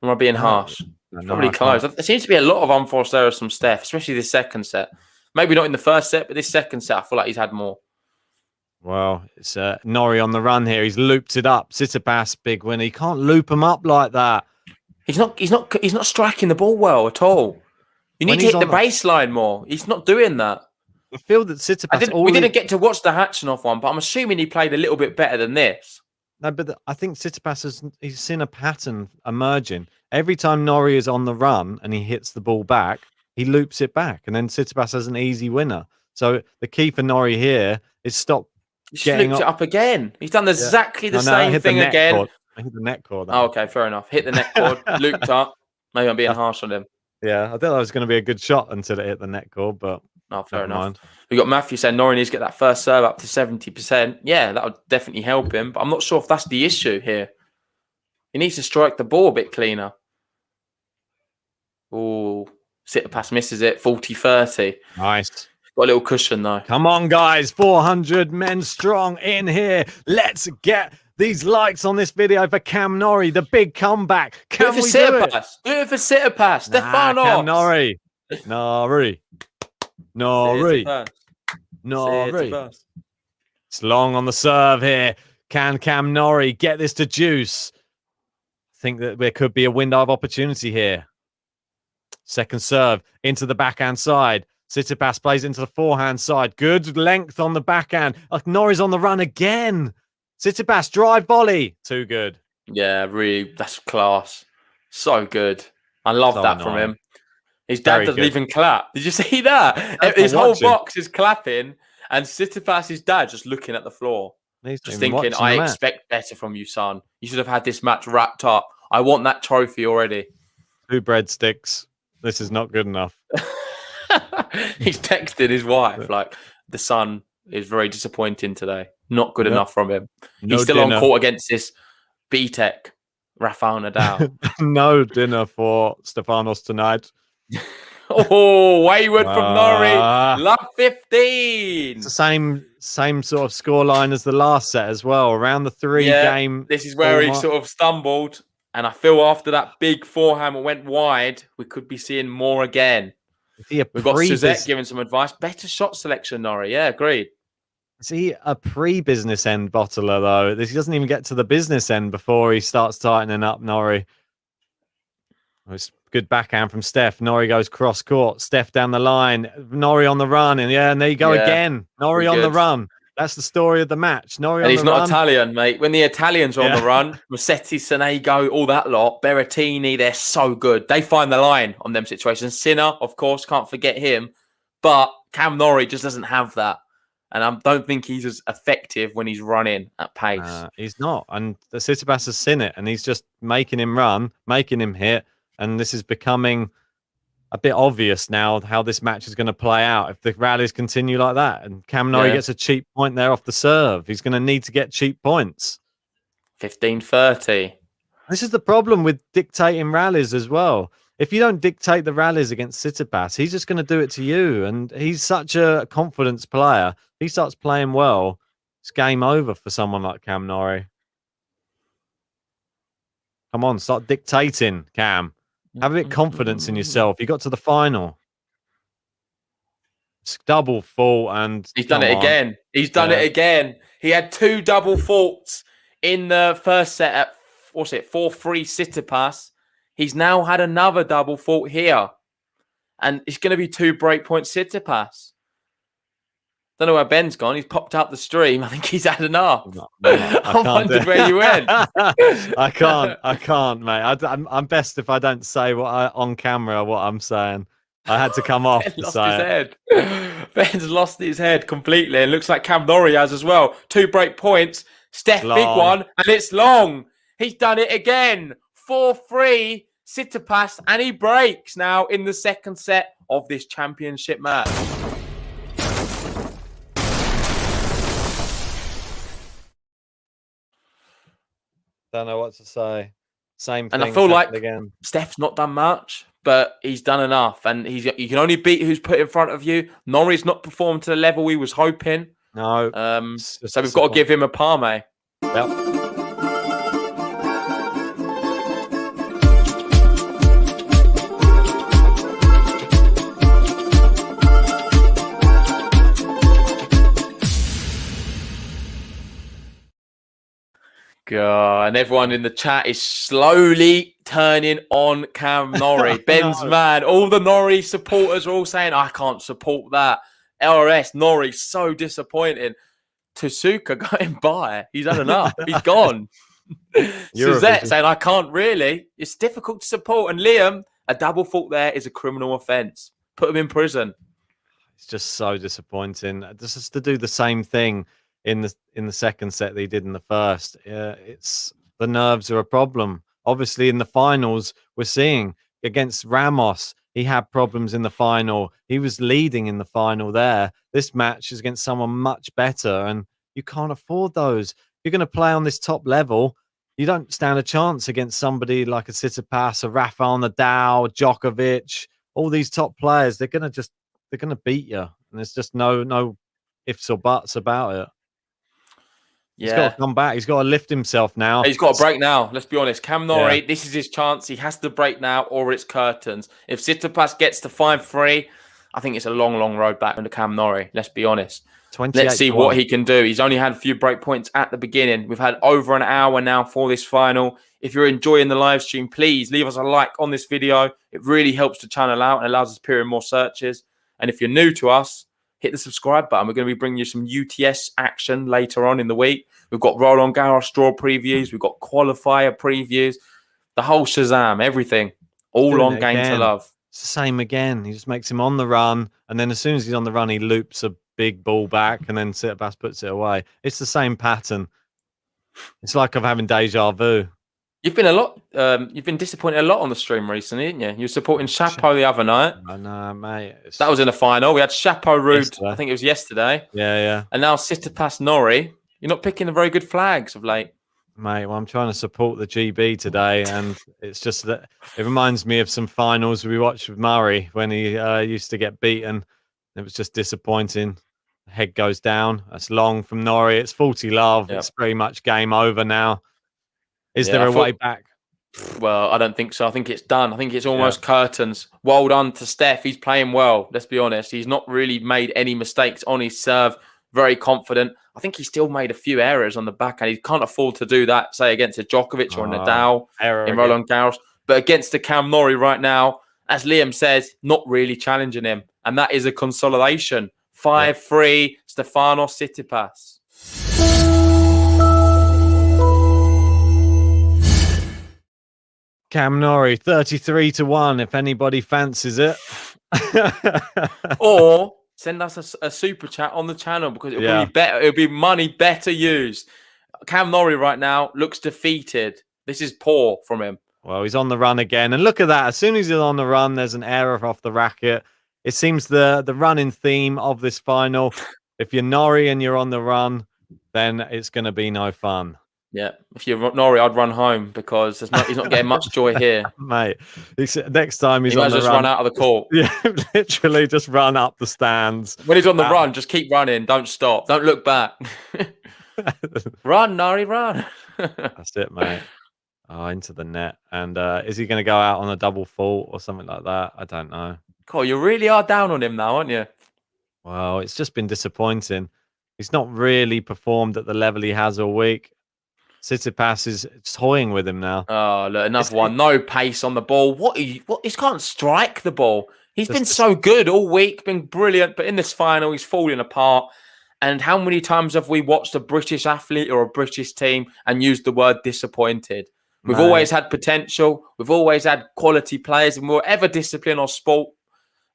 Speaker 3: Am I being harsh? Probably close. There seems to be a lot of unforced errors from Steph, especially this second set. Maybe not in the first set, but this second set, I feel like he's had more.
Speaker 7: Well, it's Norrie on the run here. He's looped it up. Tsitsipas, big win. He can't loop him up like that.
Speaker 3: He's not striking the ball well at all. You need to hit the baseline more. He's not doing that.
Speaker 7: I feel that Tsitsipas...
Speaker 3: We didn't get to watch the Hatchinoff one, but I'm assuming he played a little bit better than this.
Speaker 7: No, but I think Tsitsipas he's seen a pattern emerging. Every time Norrie is on the run and he hits the ball back, he loops it back, and then Tsitsipas has an easy winner. So the key for Norrie here is stop getting
Speaker 3: looped it up again. He's done exactly the same thing again.
Speaker 7: Cord. I hit the net cord.
Speaker 3: Oh, okay, fair enough. Hit the net cord, looped up. Maybe I'm being harsh on him.
Speaker 7: Yeah, I thought that was going to be a good shot until it hit the net cord, but
Speaker 3: fair enough. We got Matthew saying Norrie needs to get that first serve up to 70%. Yeah, that would definitely help him, but I'm not sure if that's the issue here. He needs to strike the ball a bit cleaner. Oh, Tsitsipas misses it, 40-30.
Speaker 7: Nice.
Speaker 3: Got a little cushion though.
Speaker 7: Come on, guys, 400 men strong in here. Let's get these likes on this video for Cam Norrie, the big comeback. Can we do it?
Speaker 3: Do it for Tsitsipas. Stefanos.
Speaker 7: Cam Norrie. Norrie. It's long on the serve here. Can Cam Norrie get this to juice? I think that there could be a window of opportunity here. Second serve into the backhand side. Tsitsipas plays into the forehand side. Good length on the backhand. Norrie's on the run again. Tsitsipas drive volley. Too good.
Speaker 3: Yeah, really. That's class. So good. I love that from him. His dad doesn't even clap. Did you see that? His whole box is clapping, and Tsitsipas' dad just looking at the floor. Just thinking, I expect better from you, son. You should have had this match wrapped up. I want that trophy already.
Speaker 7: 2 breadsticks. This is not good enough.
Speaker 3: He's texted his wife, like, the son is very disappointing today. Not good enough from him. He's still on court against this B-Tech, Rafael Nadal.
Speaker 7: No dinner for Stefanos tonight.
Speaker 3: Oh, wayward from Norrie. Love 15.
Speaker 7: It's the same sort of scoreline as the last set as well. Around the 3-game.
Speaker 3: This is where he sort of stumbled. And I feel after that big forehand went wide, we could be seeing more again. We've got Suzette giving some advice. Better shot selection, Norrie. Yeah, agreed.
Speaker 7: Is he a pre-business end bottler, though? He doesn't even get to the business end before he starts tightening up, Norrie. It's good backhand from Steph. Norrie goes cross court. Steph down the line. Norrie on the run. And there you go again. Norrie on the run. That's the story of the match. Norrie
Speaker 3: and he's not Italian, mate. When the Italians are on the run, Rossetti, Sonego, all that lot, Berrettini, they're so good. They find the line on them situations. Sinner, of course, can't forget him. But Cam Norrie just doesn't have that. And I don't think he's as effective when he's running at pace.
Speaker 7: He's not. And the Tsitsipas has seen it. And he's just making him run, making him hit. And this is becoming a bit obvious now how this match is going to play out if the rallies continue like that. And Cam Norrie gets a cheap point there off the serve. He's going to need to get cheap points.
Speaker 3: 15-30.
Speaker 7: This is the problem with dictating rallies as well. If you don't dictate the rallies against Tsitsipas, he's just going to do it to you. And he's such a confidence player. If he starts playing well, it's game over for someone like Cam Norrie. Come on, start dictating, Cam. Have a bit of confidence in yourself. You got to the final. It's double fault and...
Speaker 3: He's done it again. He's done it again. He had 2 double faults in the first set at, 4-3 Tsitsipas. He's now had another double fault here. And it's going to be 2 breakpoint Tsitsipas. Don't know where Ben's gone. He's popped out the stream. I think he's had enough. I wondered where you went.
Speaker 7: I can't, mate. I'm best if I don't say on camera what I'm saying. I had to come off to say
Speaker 3: it. Ben's lost his head completely. It looks like Cam Norrie has as well. 2 break points. Steph, big one, and it's long. He's done it again. 4-3 Tsitsipas, and he breaks now in the second set of this championship match.
Speaker 7: Don't know what to say. Same thing.
Speaker 3: And I feel like
Speaker 7: again.
Speaker 3: Steph's not done much, but he's done enough. And you can only beat who's put in front of you. Norrie's not performed to the level we was hoping.
Speaker 7: No.
Speaker 3: So we've got to give him a palme.
Speaker 7: Yep.
Speaker 3: God, and everyone in the chat is slowly turning on Cam Norrie. Ben's mad. All the Norrie supporters are all saying, I can't support that. LRS, Norrie, so disappointing. Tsuka going by. He's had enough. He's gone. Suzette saying, I can't really. It's difficult to support. And Liam, a double fault there is a criminal offence. Put him in prison.
Speaker 7: It's just so disappointing. This is to do the same thing in the second set that he did in the first. It's the nerves are a problem. Obviously, in the finals, we're seeing against Ramos, he had problems in the final. He was leading in the final there. This match is against someone much better, and you can't afford those. If you're going to play on this top level, you don't stand a chance against somebody like a Tsitsipas, a Rafael Nadal, Djokovic, all these top players. They're going to beat you, and there's just no ifs or buts about it. He's got to come back. He's got to lift himself now.
Speaker 3: He's got to break now. Let's be honest. Cam Norrie, this is his chance. He has to break now or it's curtains. If Tsitsipas gets to 5-3, I think it's a long, long road back into Cam Norrie. Let's be honest. Let's see what he can do. He's only had a few break points at the beginning. We've had over an hour now for this final. If you're enjoying the live stream, please leave us a like on this video. It really helps the channel out and allows us to appear in more searches. And if you're new to us, hit the subscribe button. We're going to be bringing you some UTS action later on in the week. We've got Roland Garros draw previews. We've got qualifier previews. The whole Shazam, everything. All on Game to Love.
Speaker 7: It's the same again. He just makes him on the run, and then as soon as he's on the run, he loops a big ball back, and then Tsitsipas puts it away. It's the same pattern. It's like I'm having deja vu.
Speaker 3: You've been disappointed a lot on the stream recently, didn't you? You were supporting Chapeau the other night.
Speaker 7: I know, mate.
Speaker 3: That was in the final. We had Chapeau Rude,
Speaker 7: Yesterday.
Speaker 3: I think it was yesterday.
Speaker 7: Yeah.
Speaker 3: And now Tsitsipas Norrie. You're not picking the very good flags of late.
Speaker 7: Mate, well, I'm trying to support the GB today, and it's just that it reminds me of some finals we watched with Murray when he used to get beaten. It was just disappointing. Head goes down. That's long from Norrie. It's 40 love.
Speaker 3: Yep.
Speaker 7: It's pretty much game over now. Is there a way back?
Speaker 3: Well, I don't think so. I think it's done. I think it's almost curtains. Well done to Steph. He's playing well. Let's be honest. He's not really made any mistakes on his serve. Very confident. I think he still made a few errors on the backhand. He can't afford to do that, say, against a Djokovic or Nadal in Roland Garros. But against the Cam Norrie right now, as Liam says, not really challenging him. And that is a consolidation. 5-3, Stefanos Tsitsipas.
Speaker 7: Cam Norrie, 33-1, if anybody fancies it.
Speaker 3: Or send us a super chat on the channel because it'll be better. It'll be money better used. Cam Norrie right now looks defeated. This is poor from him.
Speaker 7: Well, he's on the run again. And look at that. As soon as he's on the run, there's an error off the racket. It seems the running theme of this final, if you're Norrie and you're on the run, then it's going to be no fun.
Speaker 3: Yeah, if you're Norrie, I'd run home because he's not getting much joy here.
Speaker 7: Mate, next time he's
Speaker 3: he
Speaker 7: on the
Speaker 3: just
Speaker 7: run
Speaker 3: out of the court.
Speaker 7: Yeah, literally just run up the stands.
Speaker 3: When he's on the run, just keep running. Don't stop. Don't look back. Run, Norrie, run.
Speaker 7: That's it, mate. Oh, into the net. And is he going to go out on a double fault or something like that? I don't know.
Speaker 3: God, you really are down on him now, aren't you?
Speaker 7: Well, it's just been disappointing. He's not really performed at the level he has all week. Tsitsipas is toying with him now.
Speaker 3: Oh, look, another one. No pace on the ball. What? He can't strike the ball. He's been so good all week, been brilliant. But in this final, he's falling apart. And how many times have we watched a British athlete or a British team and used the word disappointed? We've always had potential. We've always had quality players in whatever discipline or sport.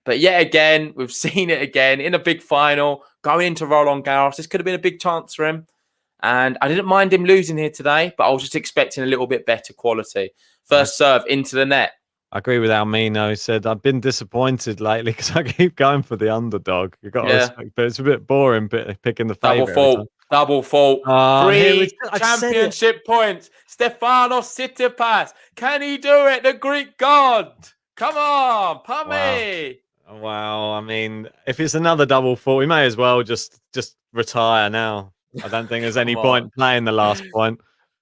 Speaker 3: But yet again, we've seen it again in a big final, going into Roland Garros. This could have been a big chance for him. And I didn't mind him losing here today, but I was just expecting a little bit better quality. First serve into the net.
Speaker 7: I agree with Almino. He said, I've been disappointed lately because I keep going for the underdog. You've got to respect, but it's a bit boring picking the favourite.
Speaker 3: Double fault.
Speaker 7: Oh,
Speaker 3: 3 championship points. Stefanos Tsitsipas. Can he do it? The Greek god. Come on, Pummy.
Speaker 7: Wow. I mean, if it's another double fault, we may as well just retire now. I don't think there's any point playing the last point.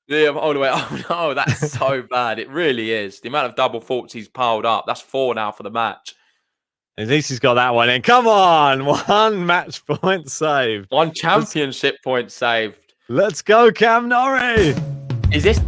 Speaker 3: Yeah, all the way. Oh no, that's so bad. It really is. The amount of double faults he's piled up. That's 4 now for the match.
Speaker 7: At least he's got that one in. Come on, 1 match point saved.
Speaker 3: 1 championship point saved.
Speaker 7: Let's go, Cam Norrie.
Speaker 3: Is this?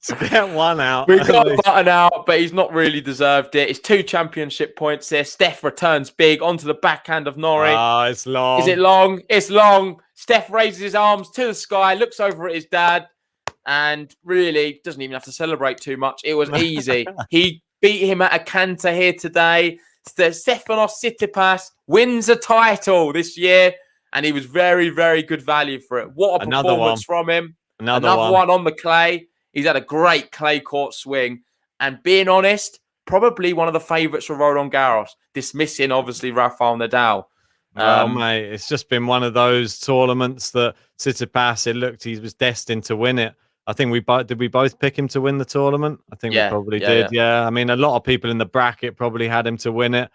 Speaker 7: To get 1 out.
Speaker 3: We got a button out, but he's not really deserved it. It's 2 championship points there. Steph returns big onto the backhand of Norrie.
Speaker 7: Oh, it's long.
Speaker 3: Is it long? It's long. Steph raises his arms to the sky, looks over at his dad, and really doesn't even have to celebrate too much. It was easy. He beat him at a canter here today. Stefanos Tsitsipas wins a title this year, and he was very, very good value for it. What a performance from him. Another one on the clay. He's had a great clay court swing. And being honest, probably one of the favourites for Roland Garros. Dismissing, obviously, Rafael Nadal.
Speaker 7: Mate, it's just been one of those tournaments that Tsitsipas, it looked he was destined to win it. I think we both pick him to win the tournament? I think we probably did. Yeah. I mean, a lot of people in the bracket probably had him to win it.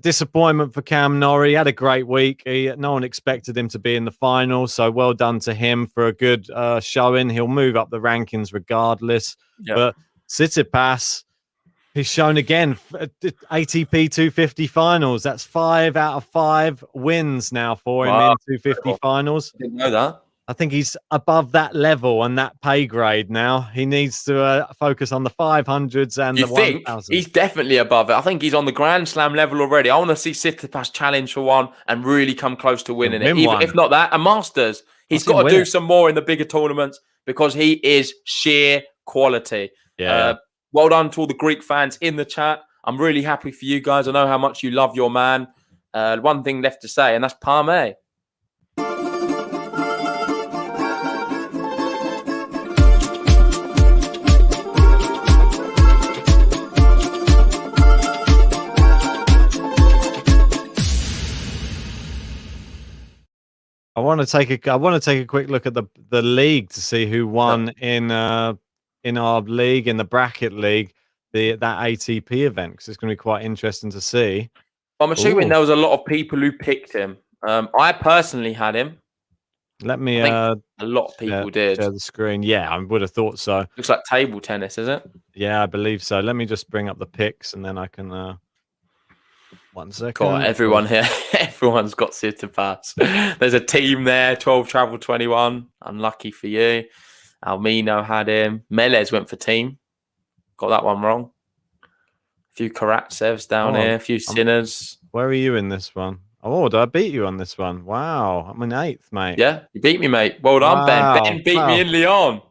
Speaker 7: Disappointment for Cam Norrie. He had a great week. No one expected him to be in the final, so well done to him for a good showing. He'll move up the rankings regardless. Yep. But Tsitsipas, he's shown again, ATP 250 finals. That's 5 out of 5 wins now for him in 250 finals.
Speaker 3: Didn't know that.
Speaker 7: I think he's above that level and that pay grade now. He needs to focus on the 500s and
Speaker 3: You
Speaker 7: the
Speaker 3: think
Speaker 7: 1000s.
Speaker 3: he's definitely above it? I think he's on the Grand Slam level already. I want to see Tsitsipas challenge for one and really come close to winning it.
Speaker 7: Win
Speaker 3: Even
Speaker 7: one.
Speaker 3: if not that, a Masters. He's
Speaker 7: I'll see him
Speaker 3: got to
Speaker 7: win
Speaker 3: do
Speaker 7: it.
Speaker 3: some more in the bigger tournaments because he is sheer quality.
Speaker 7: Yeah.
Speaker 3: Well done to all the Greek fans in the chat. I'm really happy for you guys. I know how much you love your man. One thing left to say, and that's Parme.
Speaker 7: I want to take a quick look at the league to see who won in our league, in the bracket league, that ATP event, because it's going to be quite interesting to see.
Speaker 3: I'm assuming there was a lot of people who picked him. I personally had him.
Speaker 7: Let me.
Speaker 3: I think a lot of people did.
Speaker 7: Share the screen. Yeah, I would have thought so.
Speaker 3: Looks like table tennis, is it?
Speaker 7: Yeah, I believe so. Let me just bring up the picks, and then I can. 1 second.
Speaker 3: God, everyone here, everyone's got Tsitsipas. There's a team there. 12 travel 21. Unlucky for you. Almino had him. Melez went for team. Got that one wrong. A few Karatsevs down here. A few Sinners.
Speaker 7: Where are you in this one? Oh, did I beat you on this one? Wow, I'm in 8th, mate.
Speaker 3: Yeah, you beat me, mate. Well done,
Speaker 7: Wow.
Speaker 3: Ben. Ben beat me in Lyon.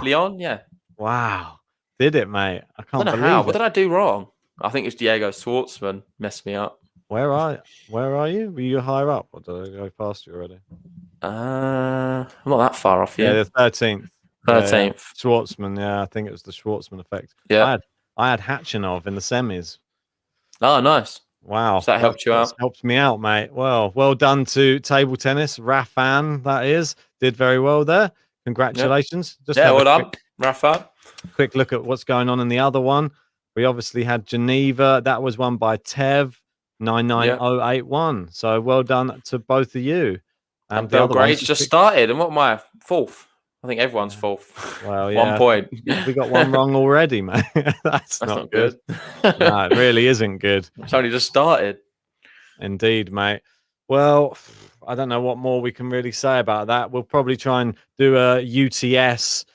Speaker 3: Lyon, yeah.
Speaker 7: Wow, did it, mate? I can't
Speaker 3: don't know
Speaker 7: believe
Speaker 3: how.
Speaker 7: it.
Speaker 3: What did I do wrong? I think it's Diego Schwartzman messed me up.
Speaker 7: Where are you? Were you higher up, or did I go past you already?
Speaker 3: I'm not that far off.
Speaker 7: Yeah, the 13th.
Speaker 3: 13th.
Speaker 7: Yeah. Schwartzman. Yeah, I think it was the Schwartzman effect.
Speaker 3: Yeah,
Speaker 7: I had Hatchinov in the semis.
Speaker 3: Oh, nice.
Speaker 7: Wow,
Speaker 3: So that helped you out.
Speaker 7: Helped me out, mate. Well done to table tennis. Rafan, that is, did very well there. Congratulations.
Speaker 3: Yep. Well done, Rafa.
Speaker 7: Quick look at what's going on in the other one. We obviously had Geneva. That was won by Tev, 99081. So well done to both of you.
Speaker 3: And Belgrade's just started. And what am I? 4th. I think everyone's 4th.
Speaker 7: Well, yeah.
Speaker 3: 1 point.
Speaker 7: We got one wrong already, mate. That's not good. No, it really isn't good.
Speaker 3: It's only just started.
Speaker 7: Indeed, mate. Well, I don't know what more we can really say about that. We'll probably try and do a UTS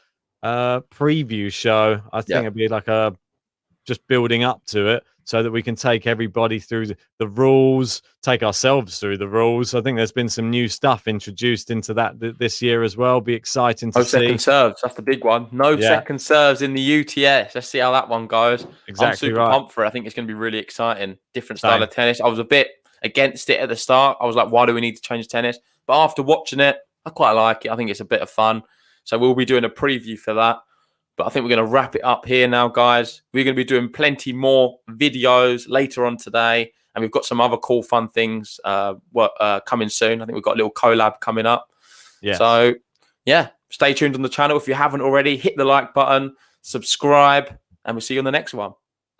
Speaker 7: preview show. I think it'd be like just building up to it so that we can take everybody through the rules, take ourselves through the rules. I think there's been some new stuff introduced into that this year as well. Be exciting to see.
Speaker 3: No second serves. That's the big one. No second serves in the UTS. Let's see how that one goes.
Speaker 7: Exactly.
Speaker 3: I'm super pumped for it. I think it's going to be really exciting. Different style of tennis. I was a bit against it at the start. I was like, why do we need to change tennis? But after watching it, I quite like it. I think it's a bit of fun. So we'll be doing a preview for that. But I think we're going to wrap it up here now, guys. We're going to be doing plenty more videos later on today. And we've got some other cool, fun things coming soon. I think we've got a little collab coming up.
Speaker 7: Yeah.
Speaker 3: So, stay tuned on the channel. If you haven't already, hit the like button, subscribe, and we'll see you on the next one.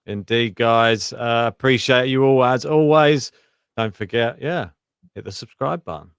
Speaker 7: Indeed, guys. Appreciate you all, as always. Don't forget, hit the subscribe button.